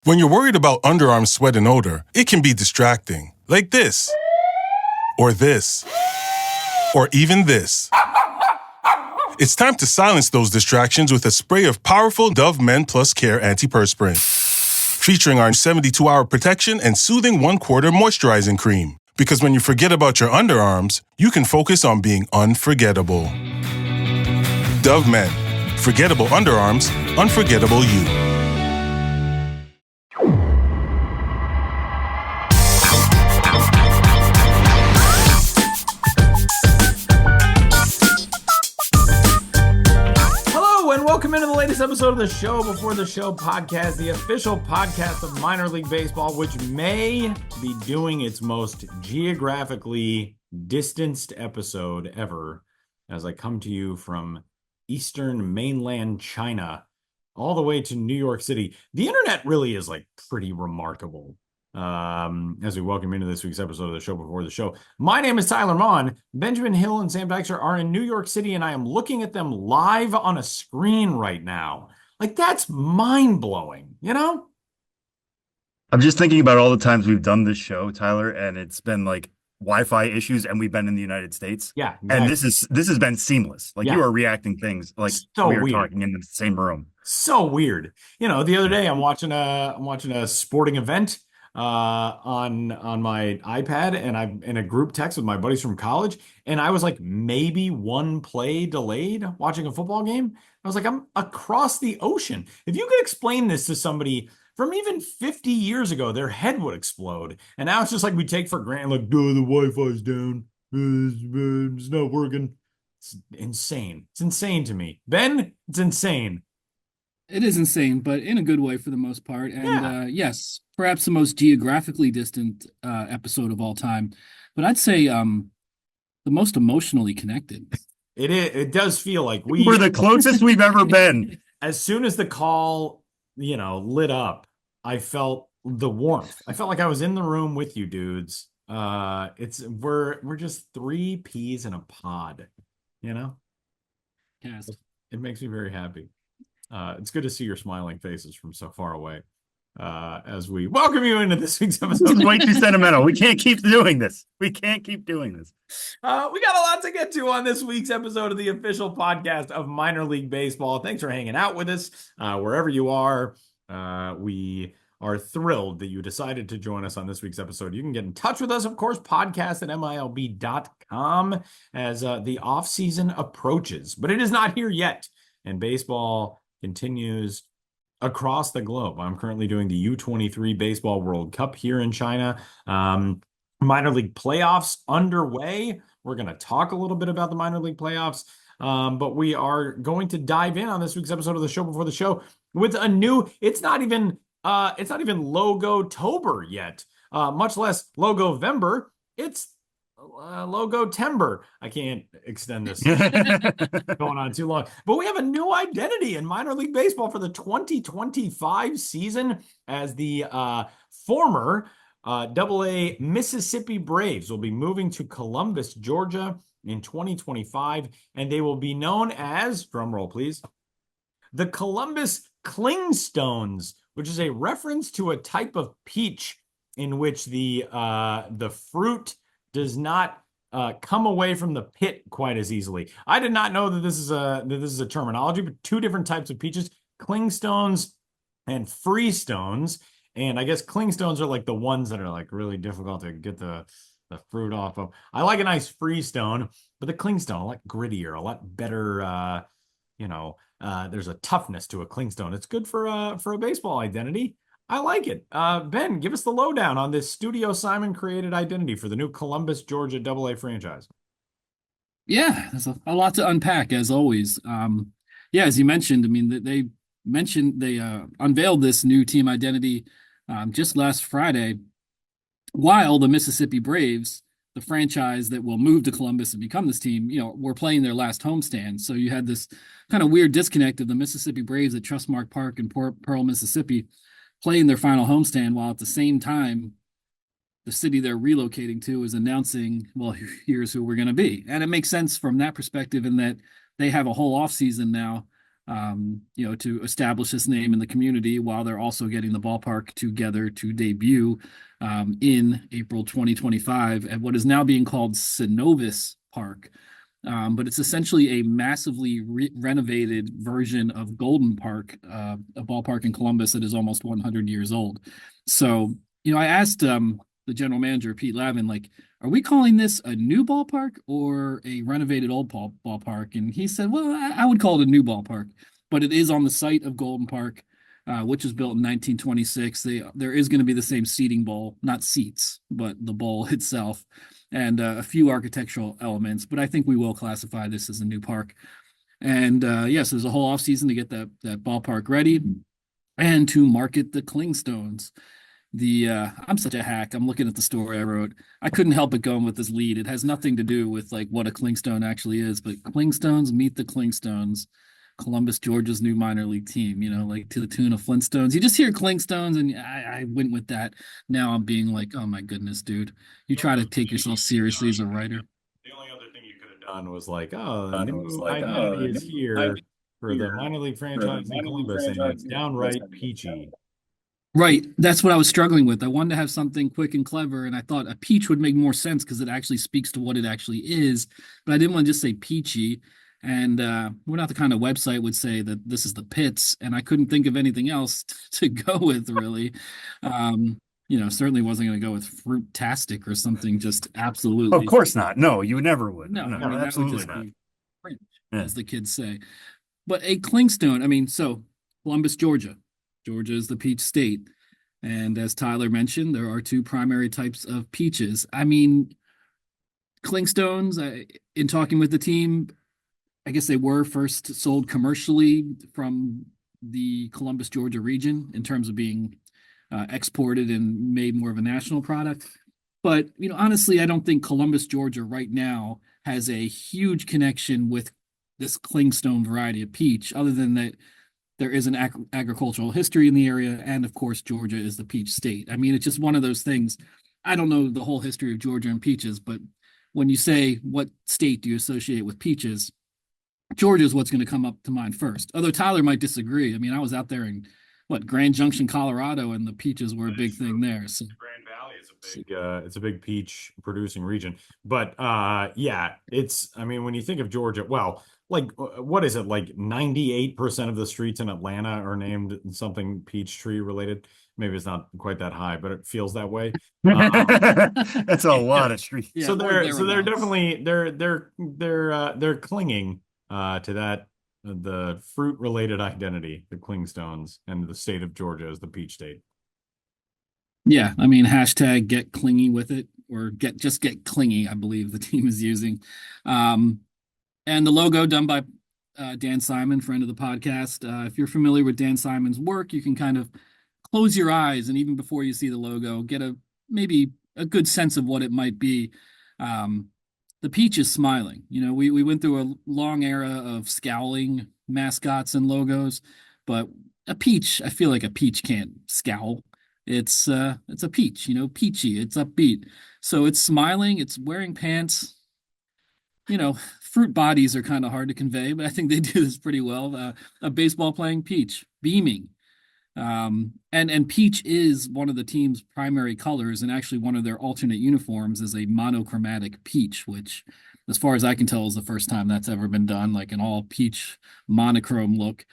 When you're worried about underarm sweat and odor, it can be distracting. Like this. Or this. Or even this. It's time to silence those distractions with a spray of powerful Dove Men Plus Care Antiperspirant. Featuring our 72-hour protection and soothing 1/4 moisturizing cream. Because when you forget about your underarms, you can focus on being unforgettable. Dove Men. Forgettable underarms, unforgettable you. Welcome into the latest episode of the Show Before the Show podcast, the official podcast of minor league baseball, which may be doing its most geographically distanced episode ever, as I come to you from Eastern mainland China all the way to New York City. The internet really is pretty remarkable. As we welcome into this week's episode of the Show Before the Show. My name is Tyler Mon. Benjamin Hill and Sam Dykstra are in New York City, and I am looking at them live on a screen right now. That's mind-blowing, you know? I'm just thinking about all the times we've done this show, Tyler, and it's been Wi-Fi issues, and we've been in the United States. Yeah, exactly. And this has been seamless. You are reacting things so we are weird. Talking in the same room. So weird. The other day I'm watching a sporting event on my iPad, and I'm in a group text with my buddies from college, and I was maybe one play delayed watching a football game. I was I'm across the ocean. If you could explain this to somebody from even 50 years ago, their head would explode. And now it's just we take for granted, the Wi-Fi's down. It's not working. It's insane. It's insane to me. Ben, it's insane. It is insane, but in a good way for the most part. And Yeah. Yes, perhaps the most geographically distant episode of all time. But I'd say the most emotionally connected. It does feel like we're the closest we've ever been. As soon as the call, lit up, I felt the warmth. I felt like I was in the room with you dudes. We're just three peas in a pod, Yes. It makes me very happy. It's good to see your smiling faces from so far away as we welcome you into this week's episode. This is way too sentimental. We can't keep doing this. We got a lot to get to on this week's episode of the official podcast of minor league baseball. Thanks for hanging out with us wherever you are. We are thrilled that you decided to join us on this week's episode. You can get in touch with us, of course, podcast@milb.com as the offseason approaches. But it is not here yet, and baseball continues across the globe. I'm currently doing the U23 Baseball World Cup here in China. Minor league playoffs underway. We're going to talk a little bit about the minor league playoffs, but we are going to dive in on this week's episode of the Show Before the Show with a new. It's not even Logo-tober yet, much less Logo-vember. It's Logo-tember. I can't extend this going on too long, but we have a new identity in minor league baseball for the 2025 season, as the former AA Mississippi Braves will be moving to Columbus, Georgia in 2025, and they will be known as, drumroll please, the Columbus Clingstones, which is a reference to a type of peach in which the fruit does not come away from the pit quite as easily. I did not know that this is a terminology, but two different types of peaches: clingstones and freestones. And I guess clingstones are the ones that are really difficult to get the fruit off of. I like a nice freestone, but the clingstone a lot grittier, a lot better. There's a toughness to a clingstone. It's good for a baseball identity. I like it. Ben, give us the lowdown on this Studio Simon created identity for the new Columbus, Georgia AA franchise. Yeah, there's a lot to unpack, as always. As you mentioned, they unveiled this new team identity just last Friday, while the Mississippi Braves, the franchise that will move to Columbus and become this team, were playing their last homestand. So you had this kind of weird disconnect of the Mississippi Braves at Trustmark Park in Pearl, Mississippi, playing their final homestand, while at the same time, the city they're relocating to is announcing, well, here's who we're going to be. And it makes sense from that perspective, in that they have a whole offseason now to establish this name in the community while they're also getting the ballpark together to debut in April 2025 at what is now being called Synovus Park. But it's essentially a massively renovated version of Golden Park, a ballpark in Columbus that is almost 100 years old. So, I asked the general manager, Pete Lavin, like, are we calling this a new ballpark or a renovated old ballpark? And he said, well, I would call it a new ballpark, but it is on the site of Golden Park, which was built in 1926. There is going to be the same seating bowl, not seats, but the bowl itself, and a few architectural elements. But I think we will classify this as a new park. And yes, there's a whole offseason to get that ballpark ready and to market the Clingstones. I'm such a hack. I'm looking at the story I wrote. I couldn't help but going with this lead. It has nothing to do with like what a Clingstone actually is, but Clingstones meet the Clingstones, Columbus, Georgia's new minor league team, like to the tune of Flintstones. You just hear Clingstones, and I went with that. Now I'm being like, oh my goodness, dude. You try to take yourself seriously as a writer. The only other thing you could have done was like, the new identity is here for the minor league franchise in Columbus, and it's downright peachy. Right. That's what I was struggling with. I wanted to have something quick and clever, and I thought a peach would make more sense because it actually speaks to what it actually is. But I didn't want to just say peachy. And we're not the kind of website would say that this is the pits, and I couldn't think of anything else to go with, really. Certainly wasn't going to go with fruit-tastic or something just absolutely. Of course not. No, you never would. No, absolutely that would not. be cringe, as the kids say. But a Clingstone, so Columbus, Georgia. Georgia is the peach state. And as Tyler mentioned, there are two primary types of peaches. Clingstones, in talking with the team, I guess they were first sold commercially from the Columbus, Georgia region in terms of being exported and made more of a national product. But, honestly, I don't think Columbus, Georgia right now has a huge connection with this Clingstone variety of peach, other than that there is an agricultural history in the area. And of course, Georgia is the peach state. It's just one of those things. I don't know the whole history of Georgia and peaches, but when you say what state do you associate with peaches, Georgia is what's going to come up to mind first. Although Tyler might disagree. I was out there in Grand Junction, Colorado, and the peaches were a big thing there. So Grand Valley is it's a big peach producing region. But it's when you think of Georgia, well, what is it, 98% of the streets in Atlanta are named something peach tree related? Maybe it's not quite that high, but it feels that way. That's a lot of streets. Yeah, so they're definitely they're clinging to that, the fruit related identity, the Clingstones, and the state of Georgia as the peach state. Yeah, hashtag get clingy with it, or get clingy, I believe the team is using. And the logo done by Dan Simon, friend of the podcast. If you're familiar with Dan Simon's work, you can kind of close your eyes, and even before you see the logo, get maybe a good sense of what it might be. The peach is smiling. We went through a long era of scowling mascots and logos, but a peach, I feel like a peach can't scowl. It's a peach, peachy, it's upbeat. So it's smiling, it's wearing pants. Fruit bodies are kind of hard to convey, but I think they do this pretty well. A baseball playing peach, beaming. And peach is one of the team's primary colors, and actually one of their alternate uniforms is a monochromatic peach, which, as far as I can tell, is the first time that's ever been done, like an all peach monochrome look.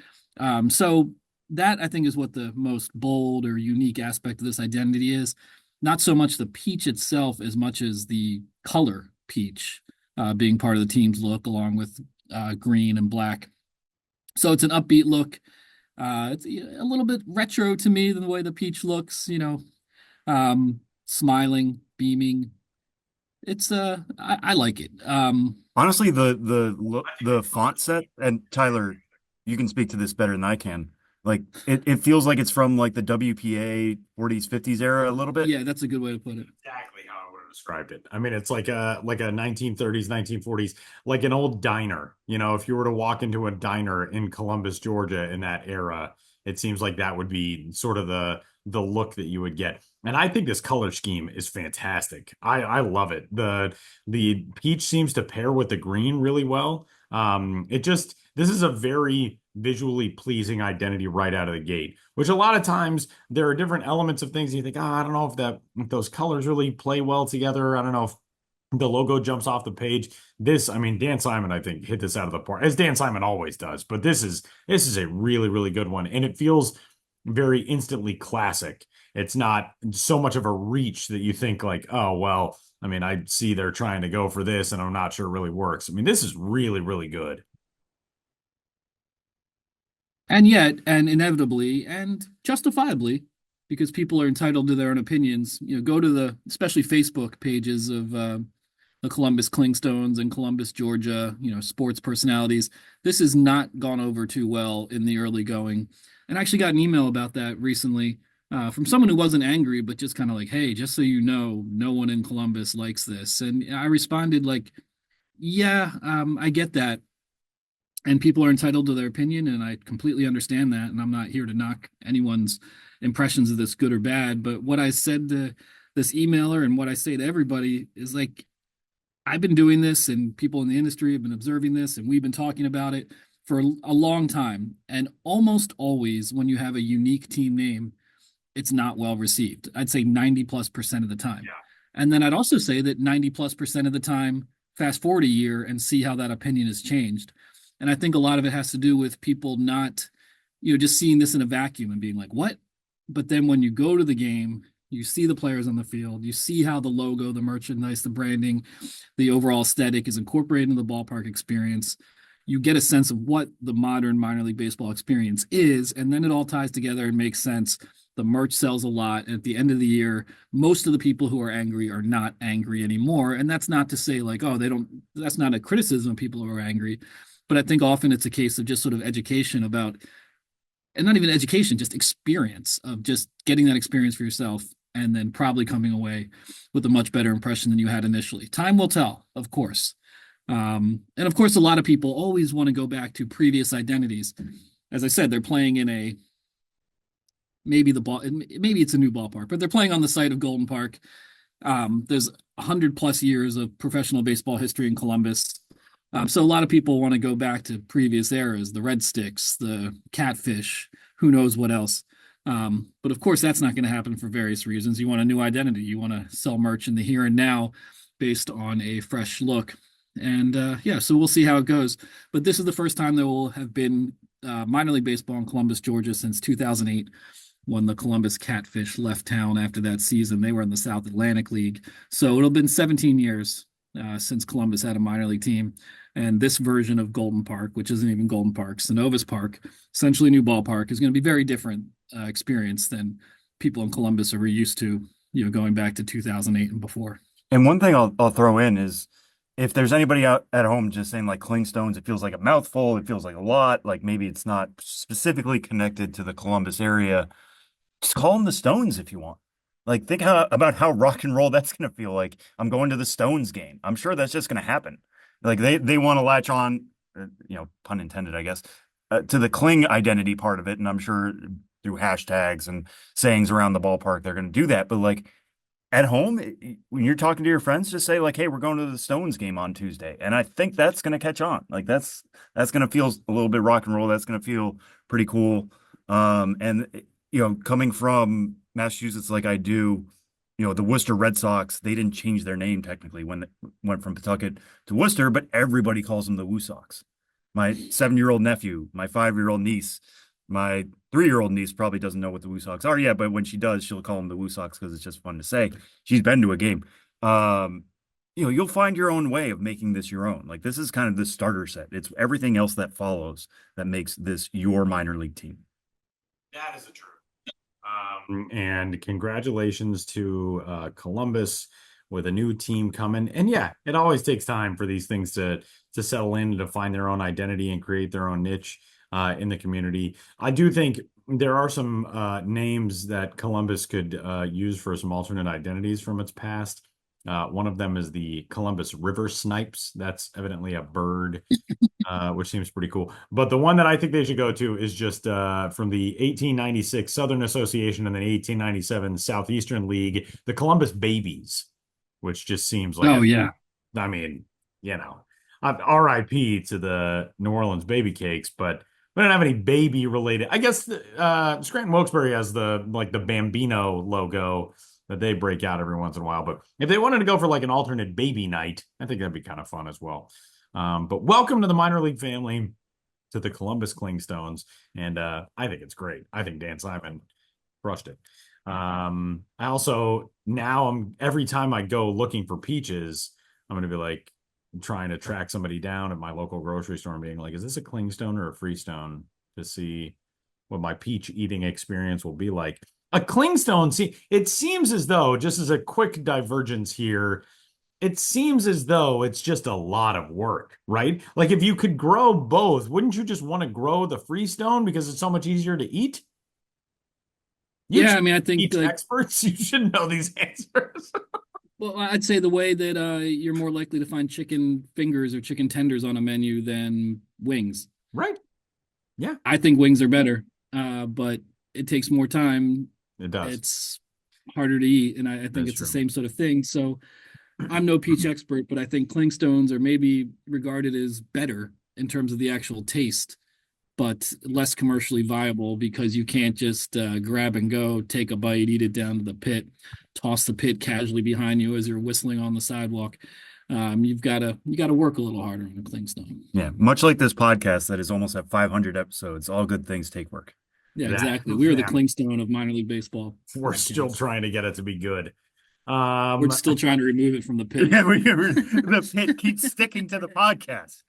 So that, I think, is what the most bold or unique aspect of this identity is. Not so much the peach itself as much as the color peach being part of the team's look, along with green and black. So it's an upbeat look. It's a little bit retro to me than the way the peach looks, smiling, beaming. It's I like it. Honestly, the font set, and Tyler, you can speak to this better than I can. It feels like it's from the WPA 40s, 50s era a little bit. Yeah, that's a good way to put it. Exactly how I would have described it. It's like a 1930s, 1940s, like an old diner. If you were to walk into a diner in Columbus, Georgia in that era, it seems like that would be sort of the look that you would get. And I think this color scheme is fantastic. I love it. The peach seems to pair with the green really well. It just, this is a very visually pleasing identity right out of the gate, which a lot of times there are different elements of things. You think, oh, I don't know if those colors really play well together. I don't know if the logo jumps off the page. I mean, Dan Simon, I think, hit this out of the park, as Dan Simon always does. But this is a really, really good one. And it feels very instantly classic. It's not so much of a reach that you think like, oh, well, I mean, I see they're trying to go for this and I'm not sure it really works. I mean, this is really, really good. And yet, and inevitably, and justifiably, because people are entitled to their own opinions, go to the especially Facebook pages of the Columbus Clingstones and Columbus, Georgia, sports personalities. This has not gone over too well in the early going. And I actually got an email about that recently from someone who wasn't angry, but just kind of like, hey, just so you know, no one in Columbus likes this. And I responded like, yeah, I get that. And people are entitled to their opinion, and I completely understand that. And I'm not here to knock anyone's impressions of this good or bad. But what I said to this emailer and what I say to everybody is like, I've been doing this, and people in the industry have been observing this, and we've been talking about it for a long time. And almost always, when you have a unique team name, it's not well received. I'd say 90+% of the time. Yeah. And then I'd also say that 90+% of the time, fast forward a year and see how that opinion has changed. And I think a lot of it has to do with people not, just seeing this in a vacuum and being like, what? But then when you go to the game, you see the players on the field, you see how the logo, the merchandise, the branding, the overall aesthetic is incorporated into the ballpark experience. You get a sense of what the modern minor league baseball experience is, and then it all ties together and makes sense. The merch sells a lot. And at the end of the year, most of the people who are angry are not angry anymore. And that's not to say like, oh, that's not a criticism of people who are angry. But I think often it's a case of just sort of education about, and not even education, just experience of just getting that experience for yourself and then probably coming away with a much better impression than you had initially. Time will tell, of course. And of course, a lot of people always want to go back to previous identities. As I said, they're playing in maybe it's a new ballpark, but they're playing on the site of Golden Park. There's 100+ years of professional baseball history in Columbus. So a lot of people want to go back to previous eras, the Red Sticks, the Catfish, who knows what else. But of course, that's not going to happen for various reasons. You want a new identity. You want to sell merch in the here and now based on a fresh look. And so we'll see how it goes. But this is the first time there will have been minor league baseball in Columbus, Georgia since 2008, when the Columbus Catfish left town after that season. They were in the South Atlantic League. So it'll have been 17 years since Columbus had a minor league team. And this version of Golden Park, which isn't even Golden Park, Synovus Park, essentially a new ballpark, is going to be very different experience than people in Columbus are used to, going back to 2008 and before. And one thing I'll throw in is, if there's anybody out at home just saying like Clingstones, it feels like a mouthful, it feels like a lot, like maybe it's not specifically connected to the Columbus area, just call them the Stones if you want. Like, think about how rock and roll that's going to feel like. I'm going to the Stones game. I'm sure that's just going to happen. Like they want to latch on, pun intended, I guess, to the Kling identity part of it. And I'm sure through hashtags and sayings around the ballpark, they're going to do that. But like at home, when you're talking to your friends, just say like, hey, we're going to the Stones game on Tuesday. And I think that's going to catch on. Like that's going to feel a little bit rock and roll. That's going to feel pretty cool. And coming from Massachusetts, like I do, the Worcester Red Sox, they didn't change their name technically when they went from Pawtucket to Worcester, but everybody calls them the Woo Sox. My 7-year-old nephew, my 5-year-old niece, my 3-year-old niece probably doesn't know what the Woo Sox are yet, but when she does, she'll call them the Woo Sox because it's just fun to say. She's been to a game. You'll find your own way of making this your own. Like this is kind of the starter set. It's everything else that follows that makes this your minor league team. That is the truth. And congratulations to Columbus with a new team coming. And yeah, it always takes time for these things to settle in and to find their own identity and create their own niche in the community. I do think there are some names that Columbus could use for some alternate identities from its past. One of them is the Columbus River Snipes. That's evidently a bird, which seems pretty cool. But the one that I think they should go to is just from the 1896 Southern Association and the 1897 Southeastern League, the Columbus Babies, which just seems like, oh, yeah. I mean, RIP to the New Orleans baby cakes, but we don't have any baby related. I guess Scranton Wilkes-Barre has the Bambino logo that they break out every once in a while. But if they wanted to go for like an alternate baby night, I think that'd be kind of fun as well. But welcome to the minor league family, to the Columbus Clingstones, and I think it's great. I think Dan Simon crushed it. I also now every time I go looking for peaches, I'm going to be like trying to track somebody down at my local grocery store and being like, is this a Clingstone or a Freestone, to see what my peach eating experience will be like. A Clingstone, see, it seems as though, just as a quick divergence here, it seems as though it's just a lot of work, right? Like if you could grow both, wouldn't you just want to grow the Freestone because it's so much easier to eat? Yeah, I mean, I think like, experts, you should know these answers. well, I'd say the way that you're more likely to find chicken fingers or chicken tenders on a menu than wings. Right. Yeah. I think wings are better, but it takes more time. It does. It's harder to eat, and I think it's the same sort of thing. So I'm no peach expert, but I think Clingstones are maybe regarded as better in terms of the actual taste, but less commercially viable because you can't just grab and go, take a bite, eat it down to the pit, toss the pit casually behind you as you're whistling on the sidewalk. You got to work a little harder on a Clingstone. Yeah, much like this podcast that is almost at 500 episodes. All good things take work. Yeah, exactly. We are the Clingstone of minor league baseball. We're still trying to get it to be good. We're still trying to remove it from the pit. Yeah, the pit keeps sticking to the podcast.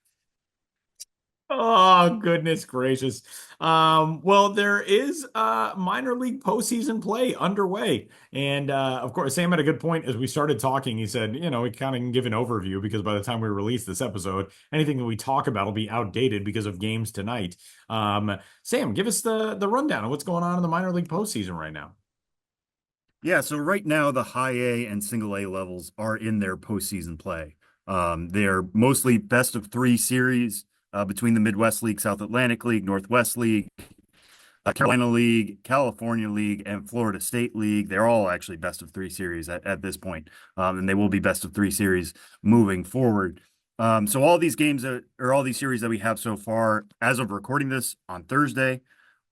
Oh, goodness gracious. Well, there is minor league postseason play underway. And of course, Sam had a good point as we started talking. He said, we kind of can give an overview because by the time we release this episode, anything that we talk about will be outdated because of games tonight. Sam, give us the rundown of what's going on in the minor league postseason right now. Yeah, so right now the high A and single A levels are in their postseason play. They're mostly best of 3 series between the Midwest League, South Atlantic League, Northwest League, Carolina League, California League, and Florida State League. They're all actually best of 3 series at this point, and they will be best of 3 series moving forward. So all these games all these series that we have so far, as of recording this on Thursday,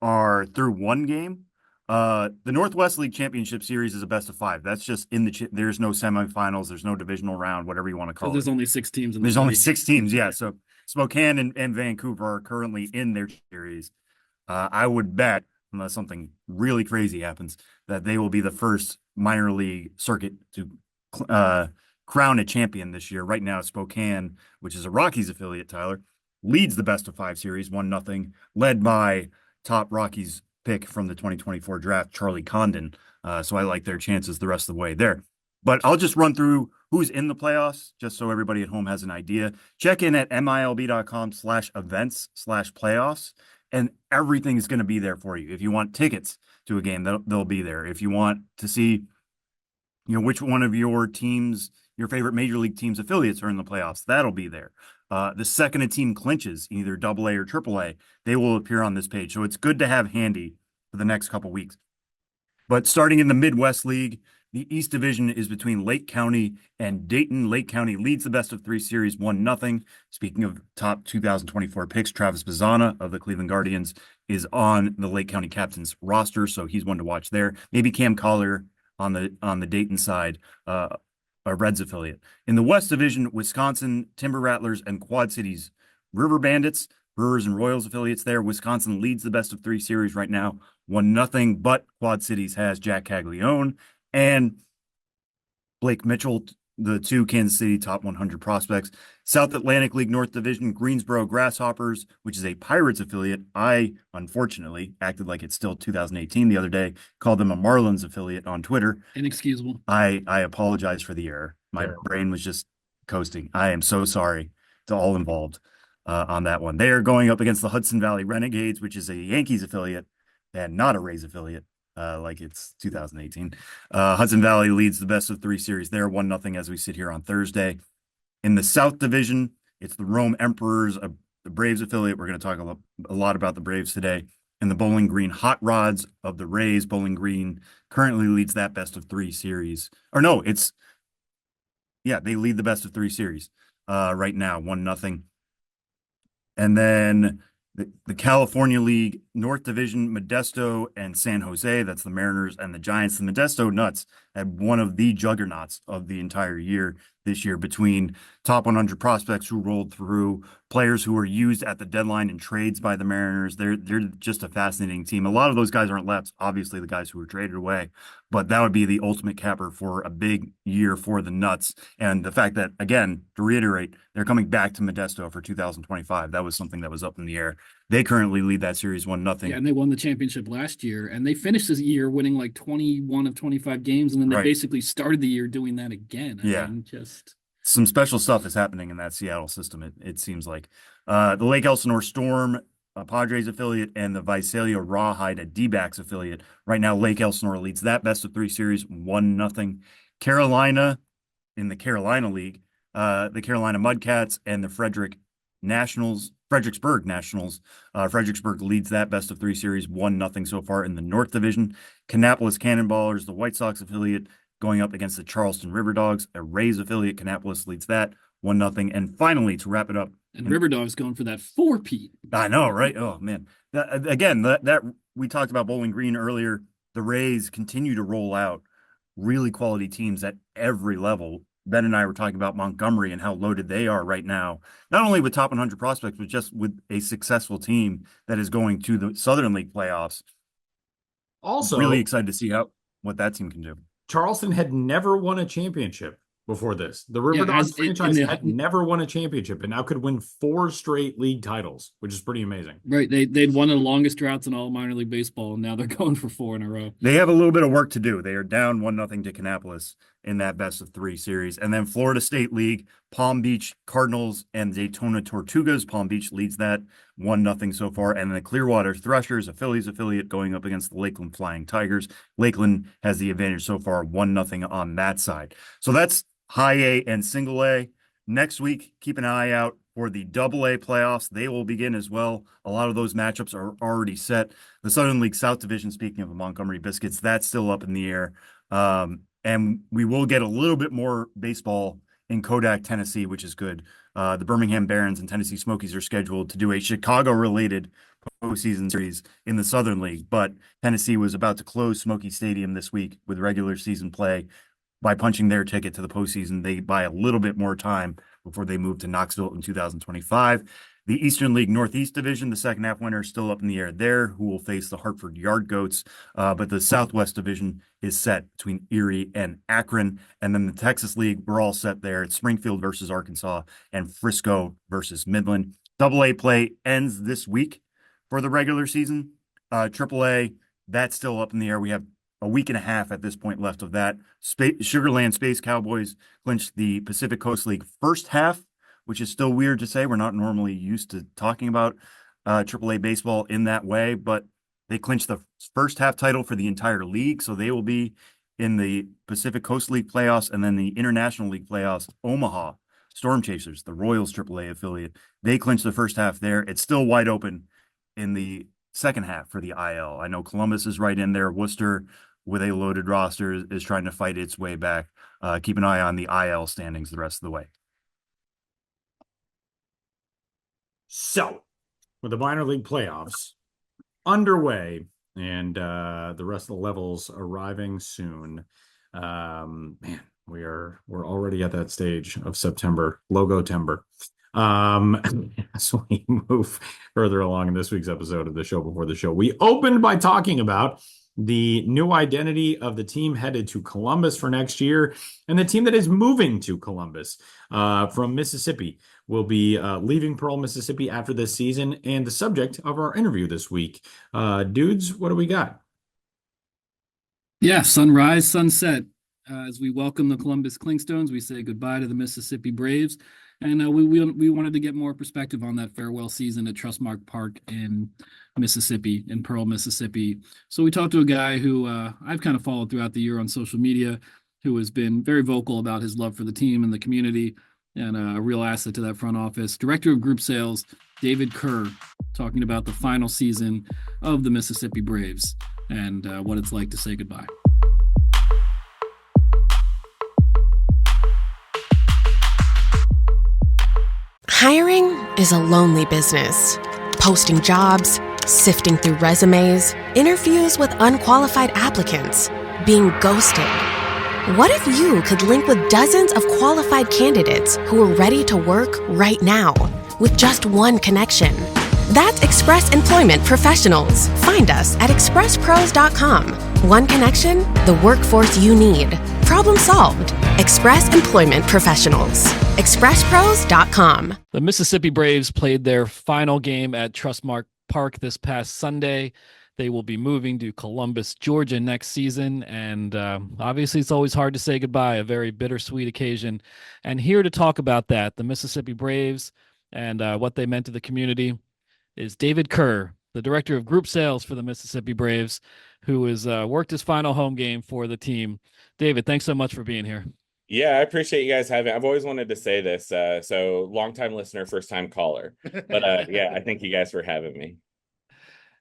are through 1 game. The Northwest League Championship Series is a best of 5. That's just there's no semifinals, there's no divisional round, whatever you want to call it. There's only 6 teams. There's only 6 teams, yeah. So Spokane and Vancouver are currently in their series. I would bet, unless something really crazy happens, that they will be the first minor league circuit to crown a champion this year. Right now, Spokane, which is a Rockies affiliate, Tyler, leads the best of 5 series, 1-0, led by top Rockies pick from the 2024 draft, Charlie Condon. So I like their chances the rest of the way there. But I'll just run through who's in the playoffs, just so everybody at home has an idea. Check in at milb.com/events/playoffs, and everything is going to be there for you. If you want tickets to a game, they'll be there. If you want to see, which one of your teams, your favorite major league teams affiliates are in the playoffs, that'll be there. The second a team clinches, either AA or AAA, they will appear on this page. So it's good to have handy for the next couple weeks. But starting in the Midwest League, the East Division is between Lake County and Dayton. Lake County leads the best of 3 series, 1-0. Speaking of top 2024 picks, Travis Bazzana of the Cleveland Guardians is on the Lake County Captains roster, so he's one to watch there. Maybe Cam Collier on the Dayton side, a Reds affiliate. In the West Division, Wisconsin, Timber Rattlers, and Quad Cities River Bandits, Brewers and Royals affiliates there. Wisconsin leads the best of 3 series right now, 1-0, but Quad Cities has Jack Caglione and Blake Mitchell, the 2 Kansas City top 100 prospects. South Atlantic League North Division, Greensboro Grasshoppers, which is a Pirates affiliate. I, unfortunately, acted like it's still 2018 the other day, called them a Marlins affiliate on Twitter. Inexcusable. I apologize for the error. My brain was just coasting. I am so sorry to all involved on that one. They are going up against the Hudson Valley Renegades, which is a Yankees affiliate and not a Rays affiliate. Like it's 2018. Hudson Valley leads the best of 3 series there, 1-0 as we sit here on Thursday. In the South Division, it's the Rome Emperors, the Braves affiliate. We're going to talk a lot about the Braves today. And the Bowling Green Hot Rods of the Rays. Bowling Green currently leads that best of 3 series. Or no, they lead the best of 3 series. right now, 1-0. And then the California League North Division, Modesto and San Jose, that's the Mariners and the Giants. The Modesto Nuts had one of the juggernauts of the entire year this year, between top 100 prospects who rolled through, players who were used at the deadline in trades by the Mariners. They're just a fascinating team. A lot of those guys aren't left, obviously the guys who were traded away, but that would be the ultimate capper for a big year for the Nuts. And the fact that, again, to reiterate, they're coming back to Modesto for 2025. That was something that was up in the air. They currently lead that series 1-0. Yeah, and they won the championship last year, and they finished this year winning like 21 of 25 games, and then they basically started the year doing that again. I mean, just some special stuff is happening in that Seattle system, it seems like. The Lake Elsinore Storm, a Padres affiliate, and the Visalia Rawhide, a D-backs affiliate. Right now, Lake Elsinore leads that best-of-3 series 1-0. Carolina, in the Carolina League, the Carolina Mudcats and the Fredericksburg Nationals. Fredericksburg leads that best-of-3 series 1-0 so far in the North Division. Kannapolis Cannonballers, the White Sox affiliate, going up against the Charleston River Dogs, a Rays affiliate. Kannapolis leads that 1-0. And finally, to wrap it up, and River Dogs going for that 4-peat. I know, right? Oh man, that we talked about Bowling Green earlier. The Rays continue to roll out really quality teams at every level. Ben and I were talking about Montgomery and how loaded they are right now, not only with top 100 prospects, but just with a successful team that is going to the Southern League playoffs. Also, really excited to see what that team can do. Charleston had never won a championship before this. The River Dogs franchise had never won a championship and now could win 4 straight league titles, which is pretty amazing. Right. They'd won the longest droughts in all minor league baseball, and now they're going for 4 in a row. They have a little bit of work to do. They are down 1-0 to Kannapolis in that best-of-3 series. And then Florida State League, Palm Beach Cardinals and Daytona Tortugas. Palm Beach leads that 1-0 so far. And the Clearwater Threshers, a Phillies affiliate, going up against the Lakeland Flying Tigers. Lakeland has the advantage so far, 1-0 on that side. So that's High A and Single A. Next week, keep an eye out for the Double A playoffs. They will begin as well. A lot of those matchups are already set. The Southern League South Division, speaking of the Montgomery Biscuits, that's still up in the air. And we will get a little bit more baseball in Kodak, Tennessee, which is good. The Birmingham Barons and Tennessee Smokies are scheduled to do a Chicago-related postseason series in the Southern League, but Tennessee was about to close Smoky Stadium this week with regular season play. By punching their ticket to the postseason, they buy a little bit more time before they move to Knoxville in 2025. The Eastern League Northeast Division, the second half winner, is still up in the air there, who will face the Hartford Yard Goats. But the Southwest Division is set between Erie and Akron. And then the Texas League, we're all set there. It's Springfield versus Arkansas and Frisco versus Midland. Double A play ends this week for the regular season. Triple A, that's still up in the air. We have a week and a half at this point left of that. Sugarland Space Cowboys clinched the Pacific Coast League first half, which is still weird to say. We're not normally used to talking about AAA baseball in that way, but they clinched the first half title for the entire league. So they will be in the Pacific Coast League playoffs, and then the International League playoffs. Omaha Storm Chasers, the Royals AAA affiliate, they clinched the first half there. It's still wide open in the second half for the IL. I know Columbus is right in there. Worcester, with a loaded roster, is trying to fight its way back. Keep an eye on the IL standings the rest of the way. So, with the minor league playoffs underway and the rest of the levels arriving soon, man, we're already at that stage of September, Logo-tember. As we move further along in this week's episode of the show before the show, we opened by talking about the new identity of the team headed to Columbus for next year, and the team that is moving to Columbus from Mississippi will be leaving Pearl, Mississippi after this season, and the subject of our interview this week. Dudes, what do we got? Yeah, sunrise, sunset. As we welcome the Columbus Clingstones, we say goodbye to the Mississippi Braves. And we wanted to get more perspective on that farewell season at Trustmark Park in Mississippi, in Pearl, Mississippi. So we talked to a guy who I've kind of followed throughout the year on social media, who has been very vocal about his love for the team and the community, and a real asset to that front office. Director of Group Sales, David Kerr, talking about the final season of the Mississippi Braves and what it's like to say goodbye. Hiring is a lonely business. Posting jobs, sifting through resumes, interviews with unqualified applicants, being ghosted. What if you could link with dozens of qualified candidates who are ready to work right now with just one connection? That's Express Employment Professionals. Find us at expresspros.com. One connection, the workforce you need. Problem solved. Express Employment Professionals. expresspros.com. The Mississippi Braves played their final game at Trustmark Park this past Sunday. They will be moving to Columbus, Georgia next season. And obviously, it's always hard to say goodbye, a very bittersweet occasion. And here to talk about that, the Mississippi Braves and what they meant to the community, is David Kerr, the director of group sales for the Mississippi Braves, who has worked his final home game for the team. David, thanks so much for being here. Yeah, I appreciate you guys having. I've always wanted to say this. So long-time listener, first-time caller. But yeah, I thank you guys for having me.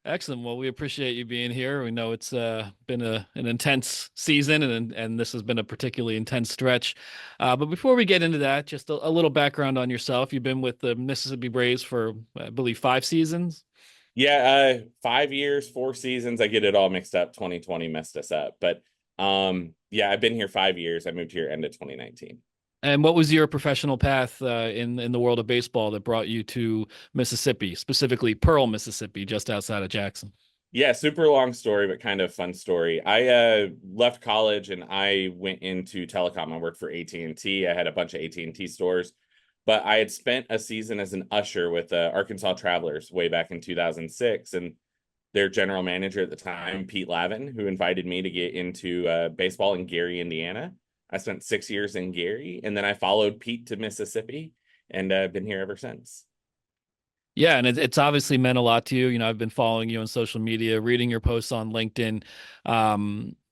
Excellent. Well, we appreciate you being here. We know it's been an intense season, and this has been a particularly intense stretch. But before we get into that, just a little background on yourself. You've been with the Mississippi Braves for, I believe, 5 seasons. Yeah, 5 years, 4 seasons. I get it all mixed up. 2020 messed us up. But yeah, I've been here 5 years. I moved here end of 2019. And what was your professional path in the world of baseball that brought you to Mississippi, specifically Pearl, Mississippi, just outside of Jackson? Yeah, super long story, but kind of fun story. I left college and I went into telecom. I worked for AT&T. I had a bunch of AT&T stores, but I had spent a season as an usher with Arkansas Travelers way back in 2006. And their general manager at the time, Pete Lavin, who invited me to get into baseball in Gary, Indiana. I spent 6 years in Gary, and then I followed Pete to Mississippi, and I've been here ever since. Yeah, and it's obviously meant a lot to you. You know, I've been following you on social media, reading your posts on LinkedIn.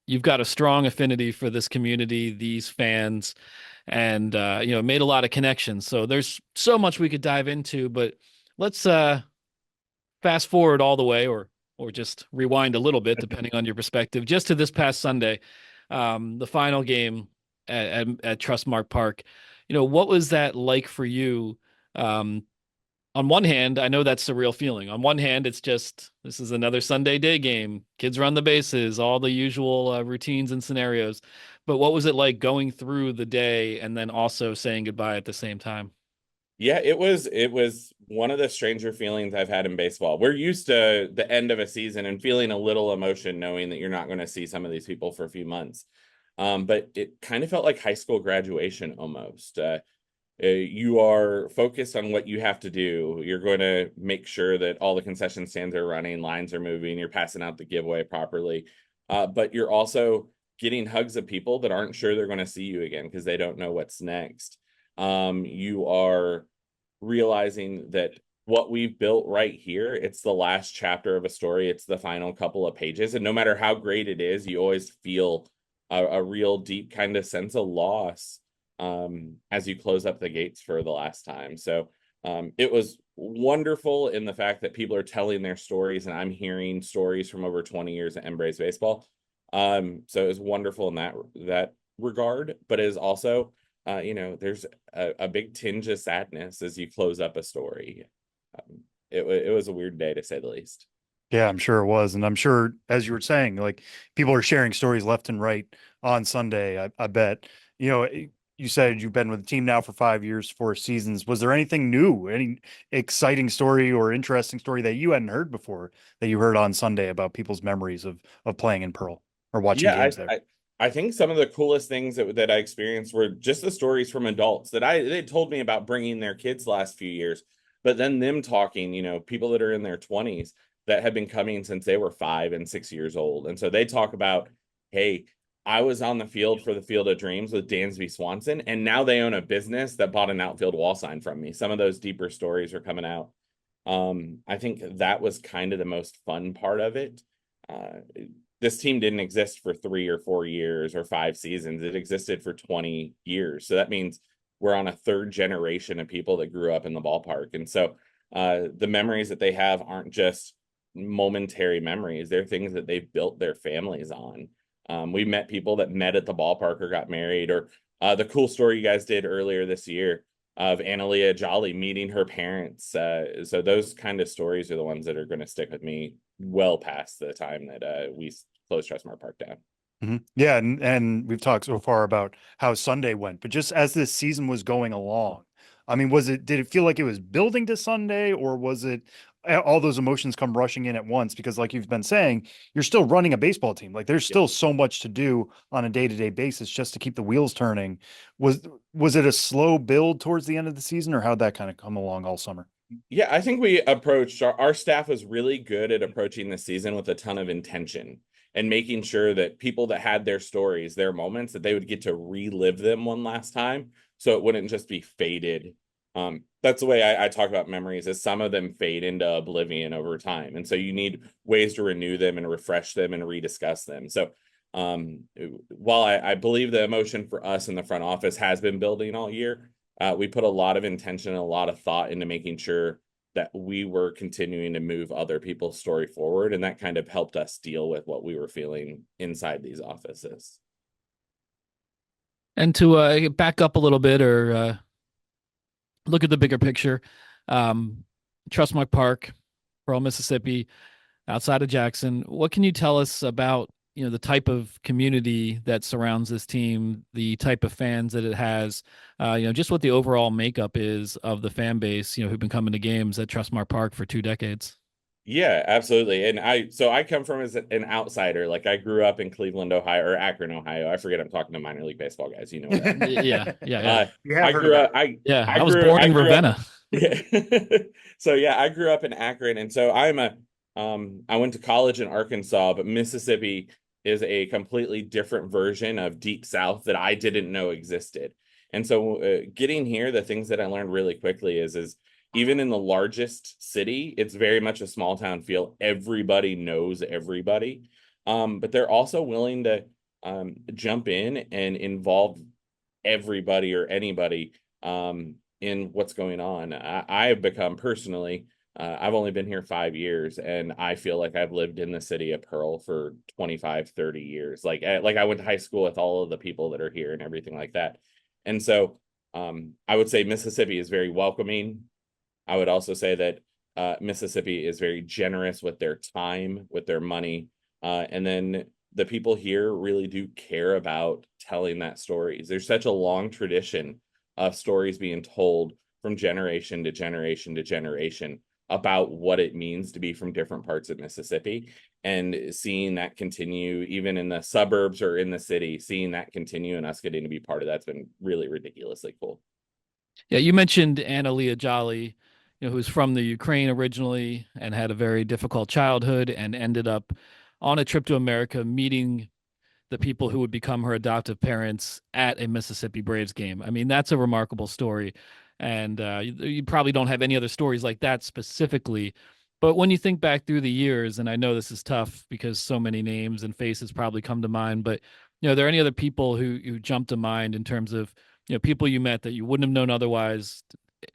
You've got a strong affinity for this community, these fans, and you know, made a lot of connections. So there's so much we could dive into, but let's fast forward all the way, or just rewind a little bit, depending on your perspective, just to this past Sunday, the final game at Trustmark Park. You know, what was that like for you? On one hand, I know that's a real feeling. On one hand, it's just, this is another Sunday day game. Kids run the bases, all the usual routines and scenarios. But what was it like going through the day and then also saying goodbye at the same time? Yeah, it was one of the stranger feelings I've had in baseball. We're used to the end of a season and feeling a little emotion knowing that you're not going to see some of these people for a few months. But it kind of felt like high school graduation almost. You are focused on what you have to do. You're going to make sure that all the concession stands are running, lines are moving, you're passing out the giveaway properly. But you're also getting hugs of people that aren't sure they're going to see you again because they don't know what's next. You are realizing that what we've built right here, it's the last chapter of a story. It's the final couple of pages. And no matter how great it is, you always feel a real deep kind of sense of loss as you close up the gates for the last time. So it was wonderful in the fact that people are telling their stories, and I'm hearing stories from over 20 years at Embrace Baseball. So it was wonderful in that regard, but it is also, you know, there's a big tinge of sadness as you close up a story. It was a weird day, to say the least. Yeah, I'm sure it was. And I'm sure, as you were saying, like, people are sharing stories left and right on Sunday. I bet, you know, you said you've been with the team now for 5 years, 4 seasons. Was there anything new, any exciting story or interesting story that you hadn't heard before that you heard on Sunday about people's memories of playing in Pearl or watching games there? I think some of the coolest things that I experienced were just the stories from adults that they told me about bringing their kids the last few years, but then them talking, you know, people that are in their 20s that have been coming since they were 5 and 6 years old. And so they talk about, hey, I was on the field for the Field of Dreams with Dansby Swanson, and now they own a business that bought an outfield wall sign from me. Some of those deeper stories are coming out. I think that was kind of the most fun part of it. This team didn't exist for 3 or 4 years or 5 seasons. It existed for 20 years. So that means we're on a 3rd generation of people that grew up in the ballpark. And so the memories that they have aren't just momentary memories. They're things that they've built their families on. We met people that met at the ballpark or got married, or the cool story you guys did earlier this year. of Analia Jolly meeting her parents. So those kind of stories are the ones that are going to stick with me well past the time that we closed Trustmark Park down. Yeah, and we've talked so far about how Sunday went, but just as this season was going along, I mean, did it feel like it was building to Sunday, or was it all those emotions come rushing in at once? Because like you've been saying, you're still running a baseball team. Like there's still so much to do on a day-to-day basis just to keep the wheels turning. Was it a slow build towards the end of the season, or how'd that kind of come along all summer? Yeah, I think we approached our staff was really good at approaching the season with a ton of intention and making sure that people that had their stories, their moments, that they would get to relive them one last time. So it wouldn't just be faded. That's the way I talk about memories, is some of them fade into oblivion over time. And so you need ways to renew them and refresh them and rediscuss them. So while I believe the emotion for us in the front office has been building all year, we put a lot of intention and a lot of thought into making sure that we were continuing to move other people's story forward. And that kind of helped us deal with what we were feeling inside these offices. And to back up a little bit, or look at the bigger picture, Trustmark Park, Pearl, Mississippi, outside of Jackson, what can you tell us about, the type of community that surrounds this team, the type of fans that it has, just what the overall makeup is of the fan base, who've been coming to games at Trustmark Park for 2 decades? Yeah, absolutely. And I come from as an outsider. Like I grew up in Cleveland, Ohio, or Akron, Ohio. I forget I'm talking to minor league baseball guys. You know what I mean? Yeah. I grew up. I was born in Ravenna. Yeah. So yeah, I grew up in Akron, and so I went to college in Arkansas, but Mississippi is a completely different version of Deep South that I didn't know existed. And so getting here, the things that I learned really quickly is even in the largest city, it's very much a small town feel. Everybody knows everybody, but they're also willing to jump in and involve everybody or anybody in what's going on. I have become personally, I've only been here 5 years, and I feel like I've lived in the city of Pearl for 25, 30 years. Like I went to high school with all of the people that are here and everything like that. And so I would say Mississippi is very welcoming. I would also say that Mississippi is very generous with their time, with their money. And then the people here really do care about telling that stories. There's such a long tradition of stories being told from generation to generation to generation about what it means to be from different parts of Mississippi, and seeing that continue even in the suburbs or in the city, seeing that continue and us getting to be part of that's been really ridiculously cool. Yeah, you mentioned Analia Jolly, who's from the Ukraine originally and had a very difficult childhood and ended up on a trip to America meeting the people who would become her adoptive parents at a Mississippi Braves game. I mean, that's a remarkable story. And you probably don't have any other stories like that specifically. But when you think back through the years, and I know this is tough because so many names and faces probably come to mind, but are there any other people who jump to mind in terms of people you met that you wouldn't have known otherwise,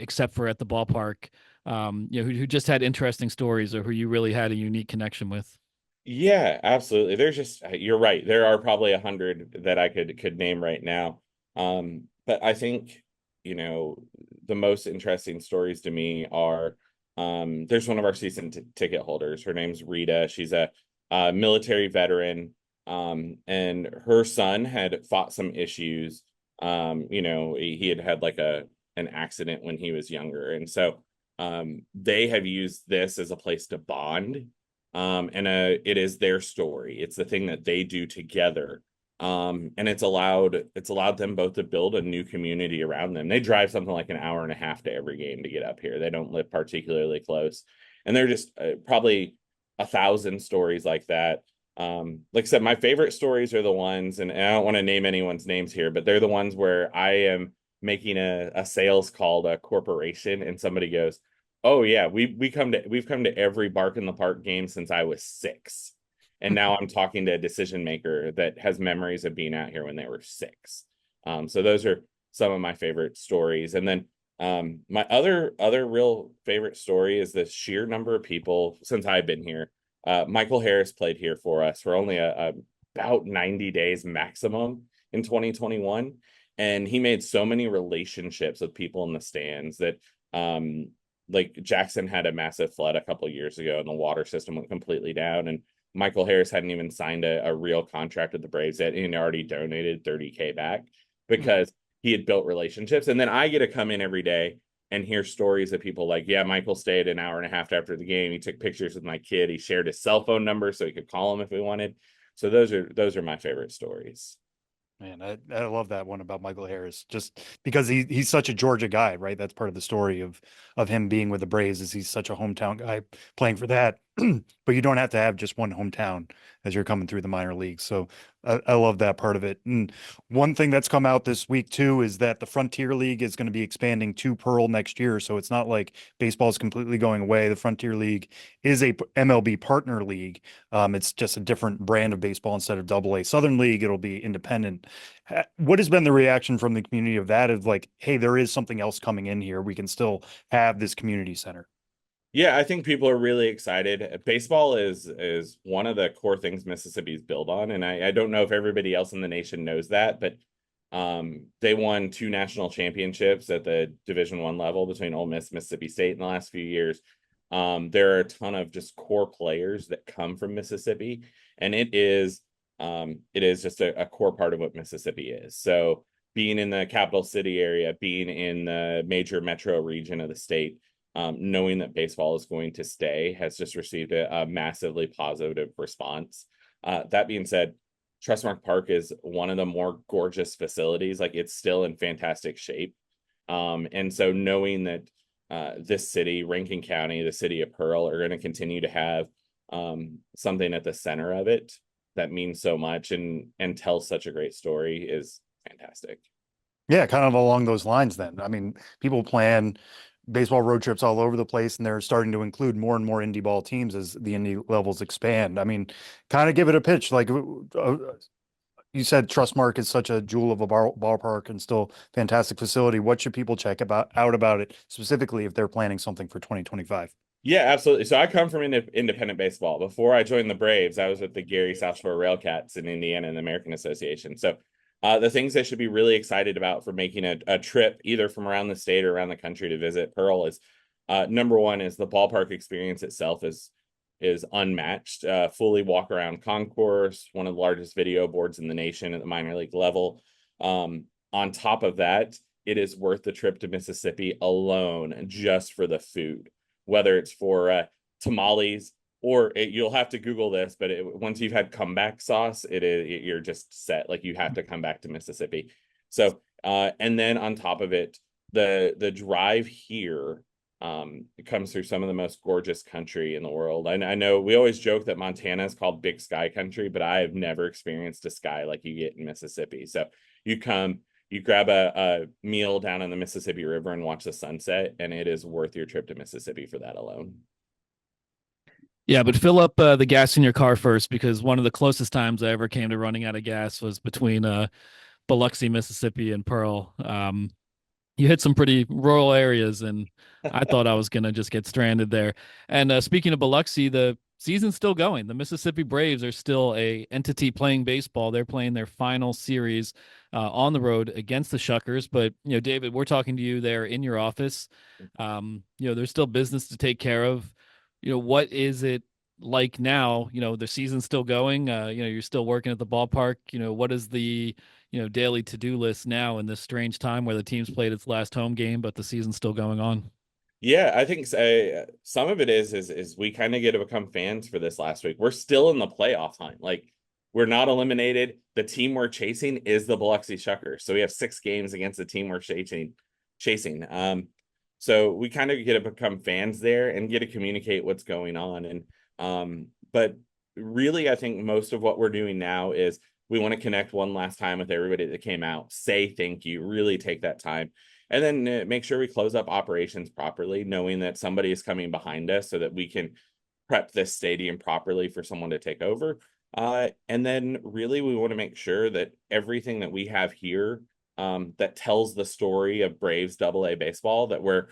except for at the ballpark, who just had interesting stories or who you really had a unique connection with? Yeah, absolutely. There's just, you're right. There are probably 100 that I could name right now. But I think, the most interesting stories to me are, there's one of our season ticket holders. Her name's Rita. She's a military veteran. And her son had fought some issues. He had like an accident when he was younger. And so they have used this as a place to bond. And it is their story. It's the thing that they do together. And it's allowed them both to build a new community around them. They drive something like an hour and a half to every game to get up here. They don't live particularly close. And they're just probably 1,000 stories like that. Like I said, my favorite stories are the ones, and I don't want to name anyone's names here, but they're the ones where I am making a sales call to a corporation and somebody goes, "Oh yeah, we've come to every Bark in the Park game since I was 6. And now I'm talking to a decision maker that has memories of being out here when they were 6." So those are some of my favorite stories. And then my other real favorite story is the sheer number of people since I've been here. Michael Harris played here for us for only about 90 days maximum in 2021. And he made so many relationships with people in the stands that like Jackson had a massive flood a couple of years ago and the water system went completely down, and Michael Harris hadn't even signed a real contract with the Braves yet, and he already donated $30K back because he had built relationships. And then I get to come in every day and hear stories of people like, yeah, Michael stayed an hour and a half after the game. He took pictures with my kid. He shared his cell phone number so he could call him if we wanted. So those are my favorite stories. Man, I love that one about Michael Harris, just because he's such a Georgia guy, right? That's part of the story of him being with the Braves, is he's such a hometown guy playing for that. But you don't have to have just one hometown as you're coming through the minor leagues. So I love that part of it. And one thing that's come out this week too is that the Frontier League is going to be expanding to Pearl next year. So it's not like baseball is completely going away. The Frontier League is a MLB partner league. It's just a different brand of baseball. Instead of AA Southern League, it'll be independent. What has been the reaction from the community of that, of like, hey, there is something else coming in here. We can still have this community center. Yeah, I think people are really excited. Baseball is one of the core things Mississippi's built on, and I don't know if everybody else in the nation knows that, but they won 2 national championships at the Division I level between Ole Miss, Mississippi State in the last few years. There are a ton of just core players that come from Mississippi, and it is just a core part of what Mississippi is. So being in the capital city area, being in the major metro region of the state, knowing that baseball is going to stay has just received a massively positive response. That being said, Trustmark Park is one of the more gorgeous facilities. Like, it's still in fantastic shape. And so knowing that this city, Rankin County, the city of Pearl, are going to continue to have something at the center of it that means so much and tells such a great story is fantastic. Yeah, kind of along those lines then. I mean, people plan baseball road trips all over the place, and they're starting to include more and more indie ball teams as the indie levels expand. I mean, kind of give it a pitch. Like you said, Trustmark is such a jewel of a ballpark and still fantastic facility. What should people check out about it specifically if they're planning something for 2025? Yeah, absolutely. So I come from independent baseball. Before I joined the Braves, I was with the Gary South Shore Railcats in Indiana and the American Association. So the things they should be really excited about for making a trip either from around the state or around the country to visit Pearl is number one is the ballpark experience itself is unmatched. Fully walk around concourse, one of the largest video boards in the nation at the minor league level. On top of that, it is worth the trip to Mississippi alone just for the food, whether it's for tamales, or you'll have to Google this, but once you've had comeback sauce, you're just set. Like, you have to come back to Mississippi. So, and then on top of it, the drive here it comes through some of the most gorgeous country in the world. I know we always joke that Montana is called Big Sky Country, but I have never experienced a sky like you get in Mississippi. So you grab a meal down in the Mississippi River and watch the sunset, and it is worth your trip to Mississippi for that alone. Yeah, but fill up the gas in your car first, because one of the closest times I ever came to running out of gas was between Biloxi, Mississippi, and Pearl. You hit some pretty rural areas, and I thought I was going to just get stranded there. And speaking of Biloxi, the season's still going. The Mississippi Braves are still a entity playing baseball. They're playing their final series on the road against the Shuckers. But, David, we're talking to you there in your office. There's still business to take care of. What is it like now? The season's still going. You're still working at the ballpark. What is the daily to-do list now in this strange time where the team's played its last home game, but the season's still going on? Yeah, I think some of it is we kind of get to become fans for this last week. We're still in the playoff hunt. Like, we're not eliminated. The team we're chasing is the Biloxi Shuckers. So we have 6 games against the team we're chasing. So we kind of get to become fans there and get to communicate what's going on. And but really, I think most of what we're doing now is we want to connect one last time with everybody that came out, say thank you, really take that time, and then make sure we close up operations properly, knowing that somebody is coming behind us so that we can prep this stadium properly for someone to take over. And then really, we want to make sure that everything that we have here that tells the story of Braves AA baseball, that we're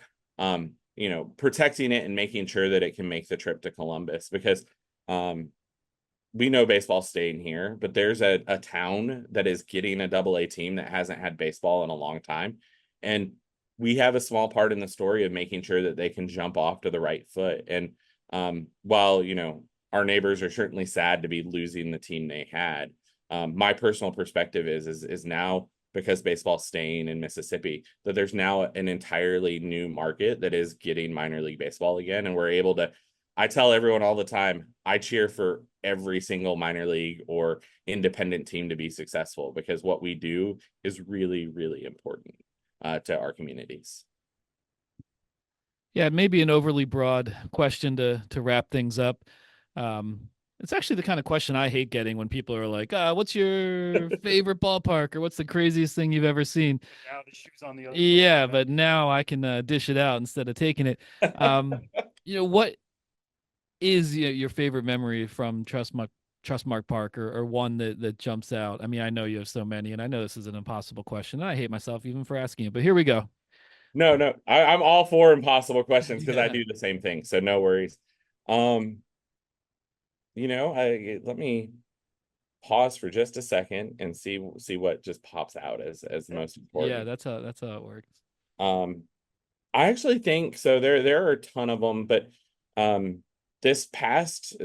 protecting it and making sure that it can make the trip to Columbus, because we know baseball's staying here, but there's a town that is getting a AA team that hasn't had baseball in a long time. And we have a small part in the story of making sure that they can jump off to the right foot. And while, our neighbors are certainly sad to be losing the team they had, my personal perspective is now, because baseball's staying in Mississippi, that there's now an entirely new market that is getting minor league baseball again. And we're able to, I tell everyone all the time, I cheer for every single minor league or independent team to be successful, because what we do is really, really important to our communities. Yeah, maybe an overly broad question to wrap things up. It's actually the kind of question I hate getting when people are like, what's your favorite ballpark, or what's the craziest thing you've ever seen? Now the shoe's on the other Yeah, foot. but now I can dish it out instead of taking it. What is your favorite memory from Trustmark Park, or one that jumps out? I mean, I know you have so many, and I know this is an impossible question. I hate myself even for asking it, but here we go. No, I'm all for impossible questions, because I do the same thing. So no worries. Let me pause for just a second and see what just pops out as the most important. Yeah, that's how it works. I actually think so. There are a ton of them, but this past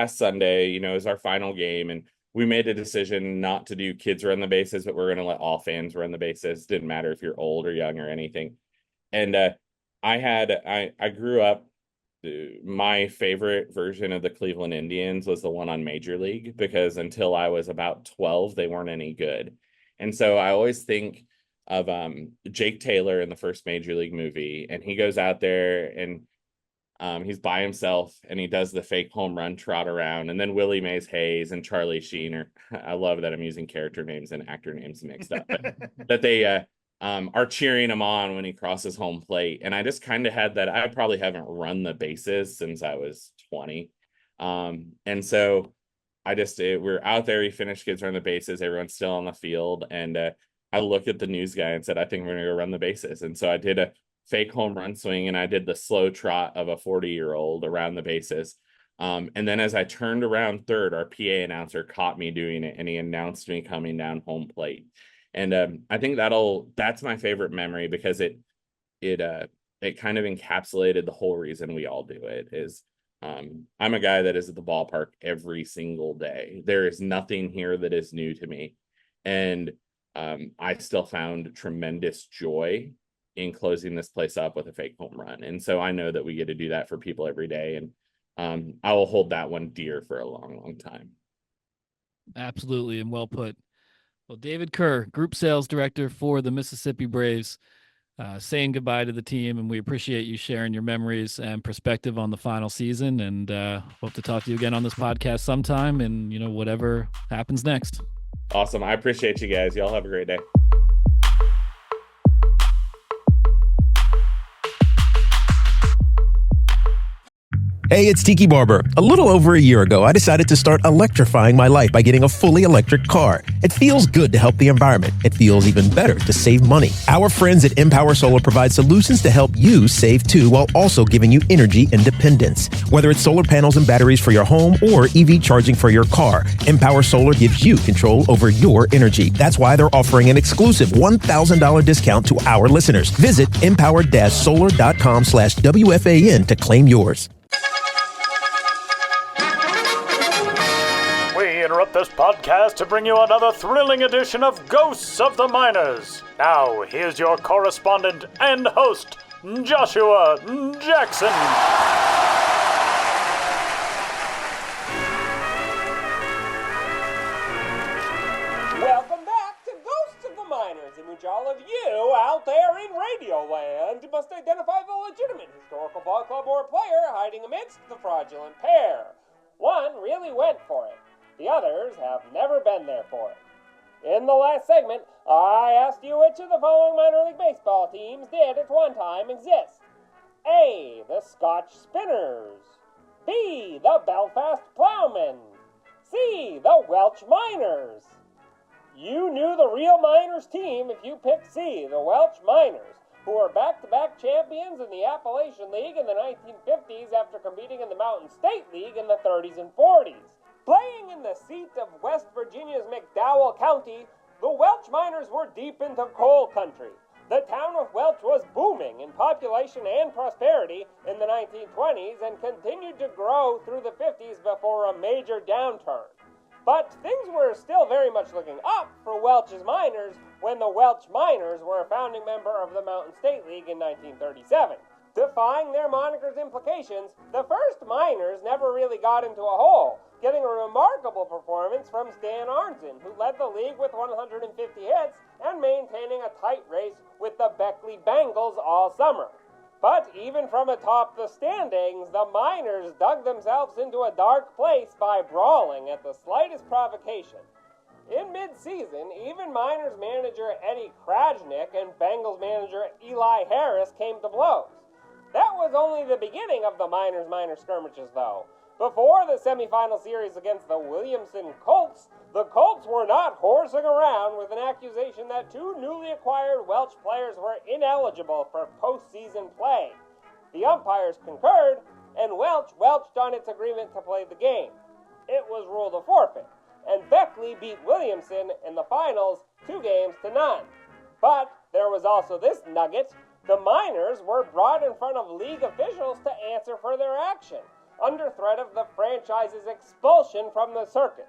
Sunday, is our final game, and we made a decision not to do kids run the bases, but we're going to let all fans run the bases. Didn't matter if you're old or young or anything. And I grew up. My favorite version of the Cleveland Indians was the one on Major League, because until I was about 12, they weren't any good. And so I always think of Jake Taylor in the first Major League movie, and he goes out there and he's by himself and he does the fake home run trot around, and then Willie Mays Hayes and Charlie Sheen, I love that I'm using character names and actor names mixed up, but that they are cheering him on when he crosses home plate. And I just kind of had that. I probably haven't run the bases since I was 20. And so we're out there, we finished kids run the bases, everyone's still on the field. And I looked at the news guy and said, I think we're going to go run the bases. And so I did a fake home run swing, and I did the slow trot of a 40-year-old around the bases. And then as I turned around third, our PA announcer caught me doing it, and he announced me coming down home plate. And I think that's my favorite memory, because it kind of encapsulated the whole reason we all do it. Is I'm a guy that is at the ballpark every single day. There is nothing here that is new to me. And I still found tremendous joy in closing this place up with a fake home run. And so I know that we get to do that for people every day. And I will hold that one dear for a long, long time. Absolutely. And well put. Well, David Kerr, Group Sales Director for the Mississippi Braves, saying goodbye to the team, and we appreciate you sharing your memories and perspective on the final season, and hope to talk to you again on this podcast sometime, and whatever happens next. Awesome. I appreciate you guys. Y'all have a great day. Hey, it's Tiki Barber. A little over a year ago, I decided to start electrifying my life by getting a fully electric car. It feels good to help the environment. It feels even better to save money. Our friends at Empower Solar provide solutions to help you save too, while also giving you energy independence. Whether it's solar panels and batteries for your home or EV charging for your car, Empower Solar gives you control over your energy. That's why they're offering an exclusive $1,000 discount to our listeners. Visit empower-solar.com/WFAN to claim yours. Interrupt this podcast to bring you another thrilling edition of Ghosts of the Miners. Now, here's your correspondent and host, Joshua Jackson. Welcome back to Ghosts of the Miners, in which all of you out there in Radio Land must identify the legitimate historical ball club or player hiding amidst the fraudulent pair. One really went for it. The others have never been there for it. In the last segment, I asked you which of the following minor league baseball teams did at one time exist. A, the Scotch Spinners. B, the Belfast Ploughmen. C, the Welch Miners. You knew the real Miners team if you picked C, the Welch Miners, who were back-to-back champions in the Appalachian League in the 1950s after competing in the Mountain State League in the 30s and 40s. Playing in the seat of West Virginia's McDowell County, the Welch miners were deep into coal country. The town of Welch was booming in population and prosperity in the 1920s and continued to grow through the 50s before a major downturn. But things were still very much looking up for Welch's miners when the Welch Miners were a founding member of the Mountain State League in 1937. Defying their moniker's implications, the first miners never really got into a hole, getting a remarkable performance from Stan Arnzen, who led the league with 150 hits and maintaining a tight race with the Beckley Bengals all summer. But even from atop the standings, the miners dug themselves into a dark place by brawling at the slightest provocation. In mid-season, even Miners manager Eddie Krajnik and Bengals manager Eli Harris came to blows. That was only the beginning of the minor skirmishes, though. Before the semifinal series against the Williamson Colts, the Colts were not horsing around with an accusation that two newly acquired Welch players were ineligible for postseason play. The umpires concurred, and Welch welched on its agreement to play the game. It was ruled a forfeit, and Beckley beat Williamson in the finals 2-0. But there was also this nugget. The miners were brought in front of league officials to answer for their action, under threat of the franchise's expulsion from the circuit.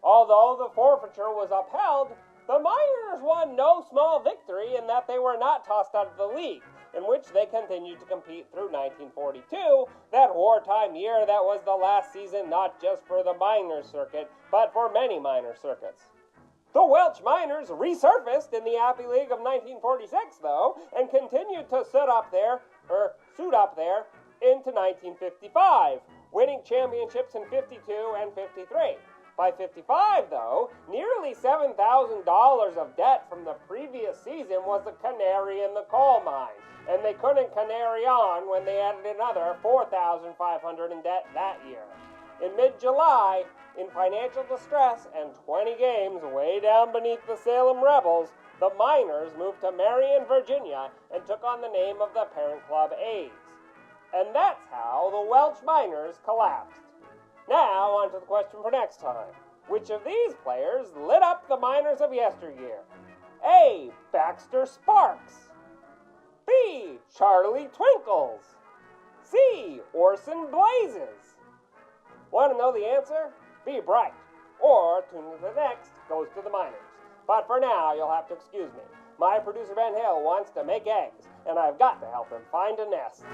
Although the forfeiture was upheld, the miners won no small victory in that they were not tossed out of the league, in which they continued to compete through 1942, that wartime year that was the last season not just for the miners circuit, but for many minor circuits. The Welch Miners resurfaced in the Appy League of 1946, though, and continued to suit up there into 1955, winning championships in 52 and 53. By 55, though, nearly $7,000 of debt from the previous season was the canary in the coal mine, and they couldn't canary on when they added another $4,500 in debt that year. In mid-July, in financial distress and 20 games way down beneath the Salem Rebels, the Miners moved to Marion, Virginia, and took on the name of the parent club A's. And that's how the Welch Miners collapsed. Now, on to the question for next time. Which of these players lit up the Miners of yesteryear? A. Baxter Sparks. B. Charlie Twinkles. C. Orson Blazes. Want to know the answer? Be bright. Or tune into the next Goes to the Miners. But for now, you'll have to excuse me. My producer Ben Hill wants to make eggs, and I've got to help him find a nest.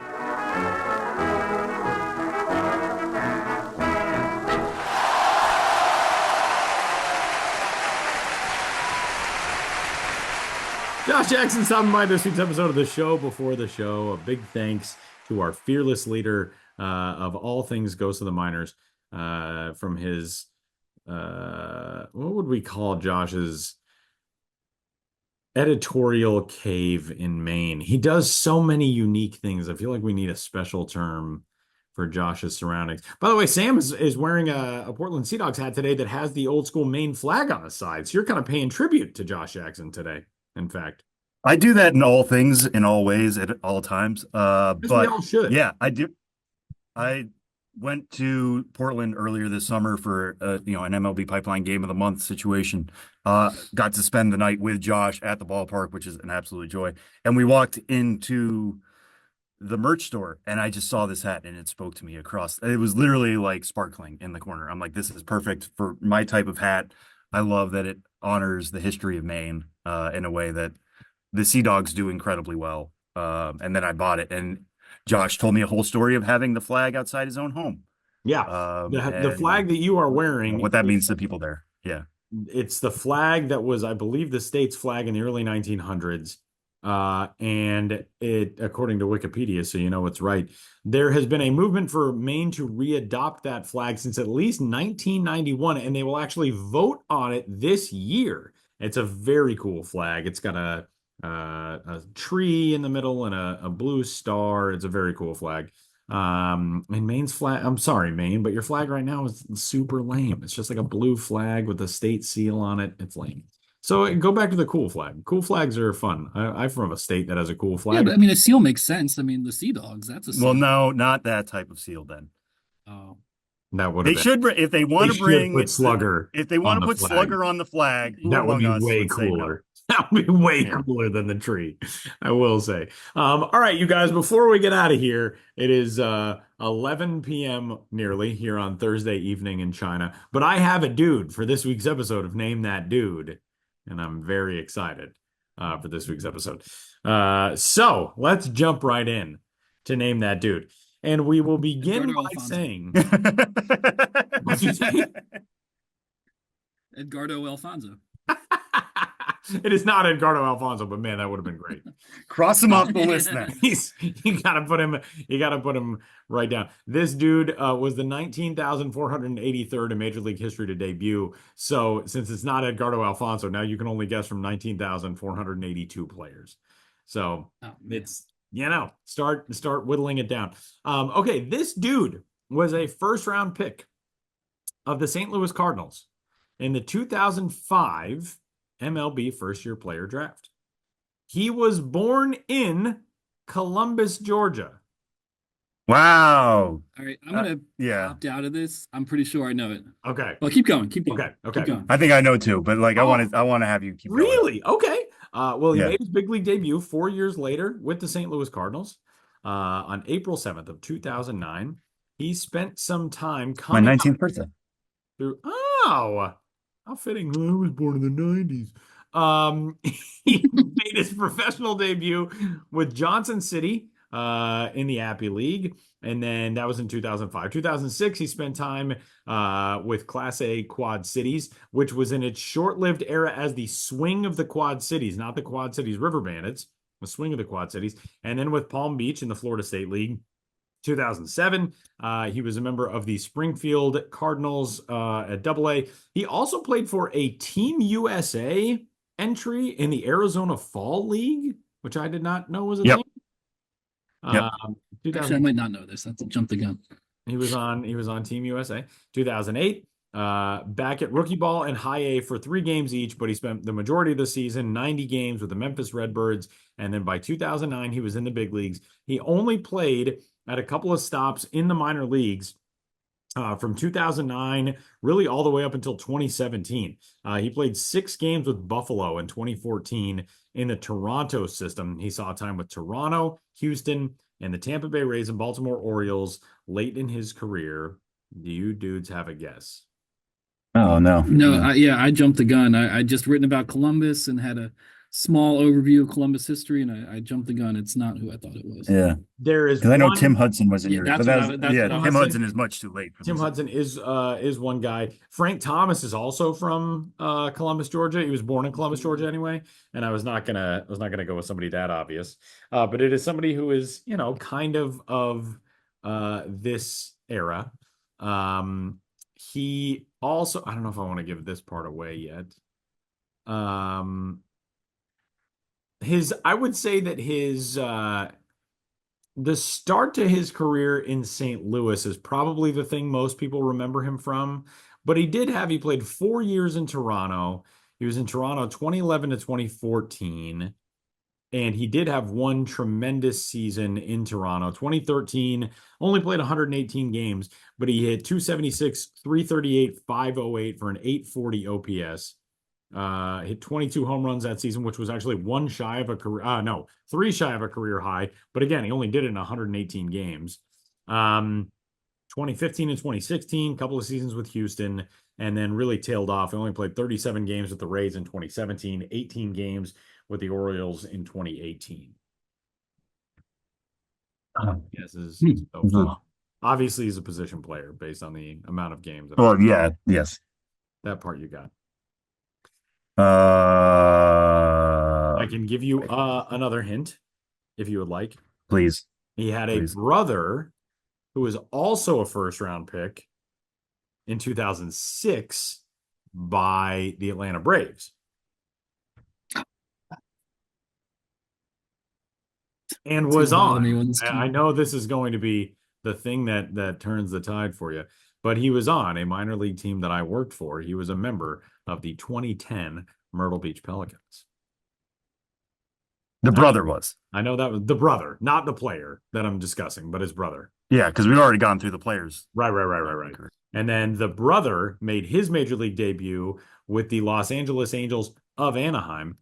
Josh Jackson stopping by this week's episode of the show. Before the show, a big thanks to our fearless leader of all things Ghost of the Miners, from his, what would we call Josh's editorial cave in Maine. He does so many unique things. I feel like we need a special term for Josh's surroundings. By the way, Sam is wearing a Portland Sea Dogs hat today that has the old school Maine flag on the side. So you're kind of paying tribute to Josh Jackson today. In fact, I do that in all things, in all ways, at all times. But we all should. Yeah, I do. I went to Portland earlier this summer for an MLB Pipeline Game of the Month situation. Got to spend the night with Josh at the ballpark, which is an absolute joy. And we walked into the merch store, and I just saw this hat, and it spoke to me across. It was literally like sparkling in the corner. I'm like, this is perfect for my type of hat. I love that it honors the history of Maine in a way that the Sea Dogs do incredibly well. And then I bought it, and Josh told me a whole story of having the flag outside his own home. Yeah. The flag that you are wearing. What that means to people there. Yeah. It's the flag that was, I believe, the state's flag in the early 1900s. And it, according to Wikipedia, so you know it's right, there has been a movement for Maine to readopt that flag since at least 1991, and they will actually vote on it this year. It's a very cool flag. It's got a tree in the middle and a blue star. It's a very cool flag. And Maine's flag, I'm sorry, Maine, but your flag right now is super lame. It's just like a blue flag with a state seal on it. It's lame. So go back to the cool flag. Cool flags are fun. I'm from a state that has a cool flag. Yeah, but I mean, a seal makes sense. I mean, the Sea Dogs, that's a seal. Well, no, not that type of seal then. Oh. That would They have been. should bring, if they want They to should bring put Slugger if they want on to the put flag. Slugger on the flag, who That would among be us way would say no? cooler. That would be way Yeah. cooler than the tree, I will say. All right, you guys, before we get out of here, it is 11 p.m. nearly here on Thursday evening in China. But I have a dude for this week's episode of Name That Dude, and I'm very excited for this week's episode. So let's jump right in to Name That Dude. And we will begin Edgardo by Alfonso. saying, what'd you say? Edgardo Alfonso. It is not Edgardo Alfonso, but man, that would have been great. Cross him off the list then. You gotta put him right down. This dude was the 19,483rd in Major League history to debut. So since it's not Edgardo Alfonso, now you can only guess from 19,482 players. So it's start whittling it down. Okay, this dude was a first round pick of the St. Louis Cardinals in the 2005 MLB first year player draft. He was born in Columbus, Georgia. Wow. All right, I'm gonna opt out of this. I'm pretty sure I know it. Okay. Well, keep going. Keep going. Okay. Keep going. I think I know too, but like I want to have you keep going. Really? Okay. Well, he Yeah. made his big league debut 4 years later with the St. Louis Cardinals on April 7th of 2009. He spent some time My coming 19th birthday. through. Oh, how fitting. I was born in the 90s. He made his professional debut with Johnson City in the Appy League. And then that was in 2005. 2006, he spent time with Class A Quad Cities, which was in its short-lived era as the Swing of the Quad Cities, not the Quad Cities River Bandits, the Swing of the Quad Cities. And then with Palm Beach in the Florida State League. 2007, he was a member of the Springfield Cardinals at AA. He also played for a Team USA entry in the Arizona Fall League, which I did not know was a thing. Actually, I might not know this. That's a jump the gun. He was on Team USA. 2008, back at rookie ball and high A for 3 games each, but he spent the majority of the season, 90 games with the Memphis Redbirds. And then by 2009, he was in the big leagues. He only played at a couple of stops in the minor leagues from 2009, really all the way up until 2017. He played 6 games with Buffalo in 2014 in the Toronto system. He saw time with Toronto, Houston, and the Tampa Bay Rays and Baltimore Orioles late in his career. Do you dudes have a guess? Oh, no. No, I jumped the gun. I just written about Columbus and had a small overview of Columbus history, and I jumped the gun. It's not who I thought it was. Yeah. There is Because I know Tim Hudson was in yours. that's But what I- that's what I Tim was Hudson is much too late. For Tim this. Hudson is one guy. Frank Thomas is also from Columbus, Georgia. He was born in Columbus, Georgia, anyway. And I was not gonna go with somebody that obvious. But it is somebody who is kind of this era. He also, I don't know if I want to give this part away yet. I would say that the start to his career in St. Louis is probably the thing most people remember him from. But he played 4 years in Toronto. He was in Toronto 2011 to 2014. And he did have one tremendous season in Toronto. 2013, only played 118 games, but he hit 276, 338, 508 for an 840 OPS. Hit 22 home runs that season, which was actually 3 shy of a career high. But again, he only did it in 118 games. 2015 and 2016, couple of seasons with Houston, and then really tailed off. He only played 37 games with the Rays in 2017, 18 games with the Orioles in 2018. Obviously, he's a position player based on the amount of games. Well, yeah, yes. That part you got. I I can give you another hint if you would like. Please. He had a brother who was also a first-round pick in 2006 by the Atlanta Braves. And was on. I know this is going to be the thing that turns the tide for you, but he was on a minor league team that I worked for. He was a member of the 2010 Myrtle Beach Pelicans. The brother was. I know that was the brother, not the player that I'm discussing, but his brother. Yeah, because we've already gone through the players. Right. And then the brother made his major league debut with the Los Angeles Angels of Anaheim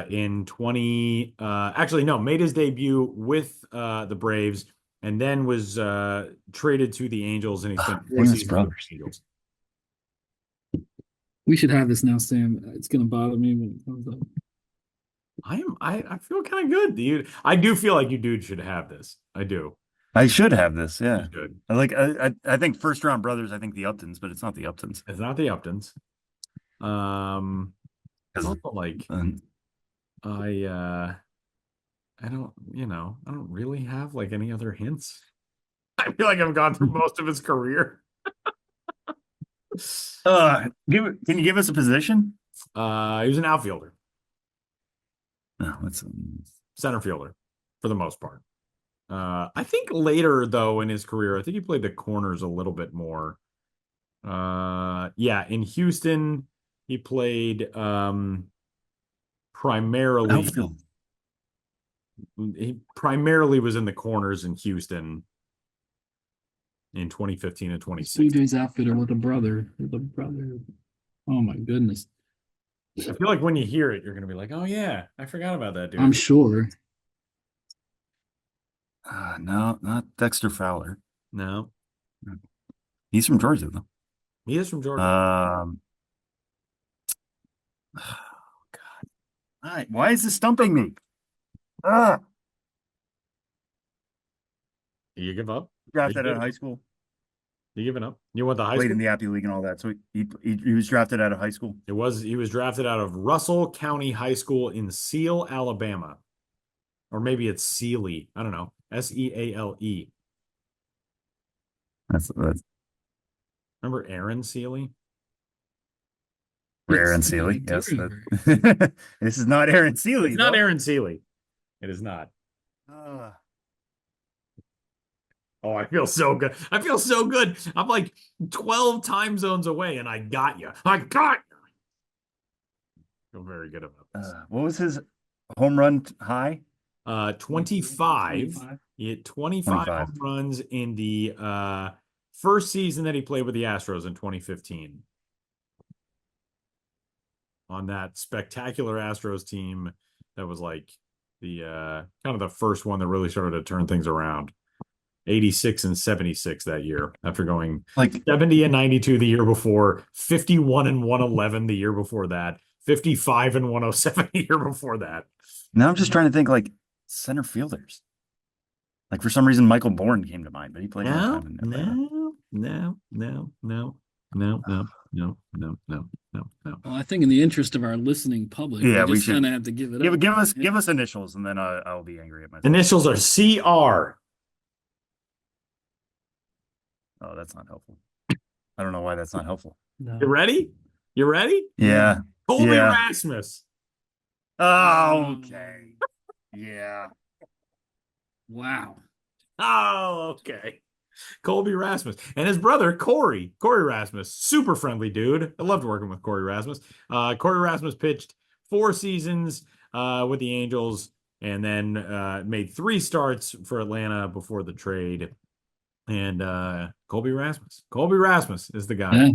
in 20 actually no, made his debut with the Braves and then was traded to the Angels, and he spent 4 famous seasons with brothers. the Angels. We should have this now, Sam. It's gonna bother me when it comes up. I feel kind of good, dude. I do feel like you dude should have this. I do. I should have this. Yeah. You should. I think first round brothers. I think the Uptons, but it's not the Uptons. It's not the Uptons. Also like I don't, I don't really have like any other hints. I feel like I've gone through most of his career. Can you give us a position? He was an outfielder, No, center fielder for the most part. I think later though in his career, I think he played the corners a little bit more. Yeah, in Houston, he played primarily outfield. He primarily was in the corners in Houston in 2015 and 2016. CJ's outfitter with a brother. Oh my goodness. I feel like when you hear it, you're gonna be like, "Oh yeah, I forgot about that dude." I'm sure. No, not Dexter Fowler. No, He's from Georgia though. he is from Georgia. Oh God. Why is this stumping me? You give up? Drafted out of high school. You giving up? You want the high Played school? in the Appy League and all that. So he was drafted out of high school. He was drafted out of Russell County High School in Seal, Alabama. Or maybe it's Sealy. I don't know. Seale. That's Remember Aaron Sealy? Aaron Sealy. Yes. This is not Aaron Sealy. It's not Aaron Sealy. It is not. Oh, I feel so good. I feel so good. I'm like 12 time zones away and I got you. I got you. I feel very good about this. What was his home run high? 25. He hit 25 home runs in the first season that he played with the Astros in 2015. On that spectacular Astros team that was like the kind of the first one that really started to turn things around. 86 and 76 that year after going like 70 and 92 the year before, 51 and 111 the year before that, 55 and 107 the year before that. Now I'm just trying to think like center fielders. Like for some reason, Michael Bourne came to mind, but he played No. Well, I think in the interest of our listening public, we should kind of have to give it up. Give us initials, and then I'll be angry at myself. Initials are CR. Oh, that's not helpful. I don't know why that's not helpful. No. You ready? You ready? Yeah. Colby Rasmus. Oh, okay. Yeah. Wow. Oh, okay. Colby Rasmus and his brother Corey Rasmus, super friendly dude. I loved working with Corey Rasmus. Corey Rasmus pitched 4 seasons with the Angels and then made 3 starts for Atlanta before the trade. And Colby Rasmus is the guy. Yeah.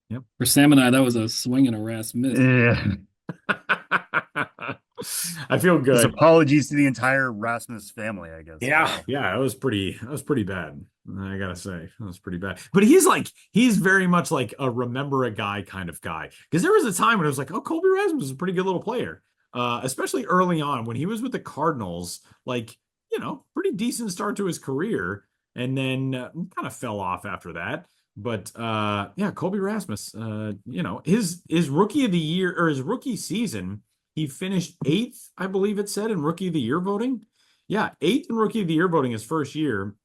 Yep. For Sam and I, that was a swing and a Rasmus. Yeah. I feel good. Just apologies to the entire Rasmus family, I guess. Yeah, that was pretty bad. I gotta say, that was pretty bad. But he's very much like a remember a guy kind of guy. Because there was a time when it was like, oh, Colby Rasmus is a pretty good little player. Especially early on when he was with the Cardinals, like, pretty decent start to his career, and then kind of fell off after that. But Colby Rasmus, his rookie of the year or his rookie season, he finished 8th, I believe it said, in Rookie of the Year voting. Yeah, 8th in Rookie of the Year voting his first year.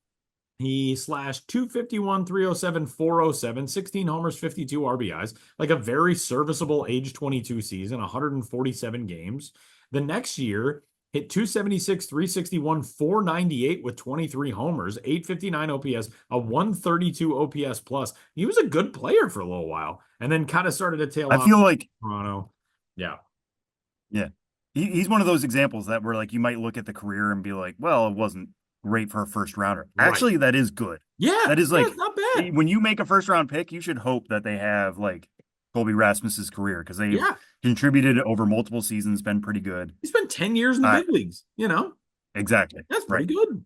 He slashed 251, 307, 407, 16 homers, 52 RBIs, like a very serviceable age 22 season, 147 games. The next year, hit 276, 361, 498 with 23 homers, 859 OPS, a 132 OPS plus. He was a good player for a little while and then kind of started to tail off. I feel like Toronto. Yeah. Yeah. He's one of those examples that where like you might look at the career and be like, well, it wasn't great for a first rounder. Right. Actually, that is good. Yeah, That is yeah, like it's not bad. when you make a first round pick, you should hope that they have like Colby Rasmus's career because they've Yeah, contributed over multiple seasons, been pretty good. he spent 10 years in the big leagues. Exactly. That's pretty good.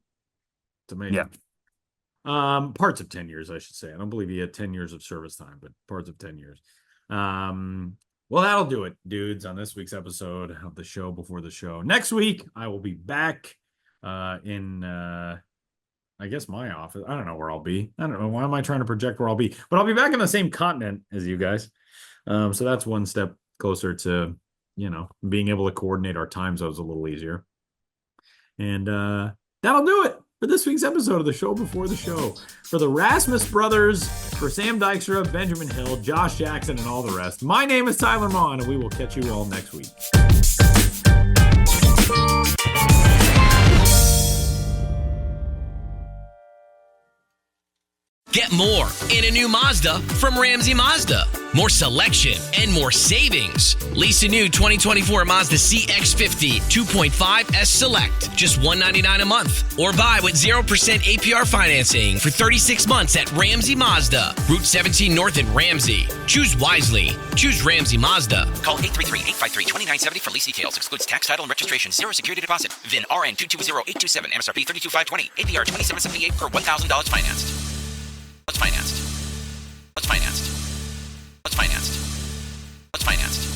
It's amazing. Yeah. Parts of 10 years, I should say. I don't believe he had 10 years of service time, but parts of 10 years. Well, that'll do it, dudes, on this week's episode of the show before the show. Next week, I will be back in I guess my office. I don't know where I'll be. I don't know. Why am I trying to project where I'll be? But I'll be back in the same continent as you guys. So that's one step closer to, being able to coordinate our time zones a little easier. And that'll do it for this week's episode of the show before the show. For the Rasmus brothers, for Sam Dykstra, Benjamin Hill, Josh Jackson, and all the rest, my name is Tyler Mon, and we will catch you all next week. Get more in a new Mazda from Ramsey Mazda. More selection and more savings. Lease a new 2024 Mazda CX-50 2.5S Select, just $199 a month. Or buy with 0% APR financing for 36 months at Ramsey Mazda. Route 17 North in Ramsey. Choose wisely. Choose Ramsey Mazda. Call 833-853-2970 for lease details. Excludes tax, title, and registration. 0 security deposit. VIN RN220827. MSRP $32,520. APR $27.78 per $1,000 financed. Let's financed. Let's financed. Let's financed. Let's financed.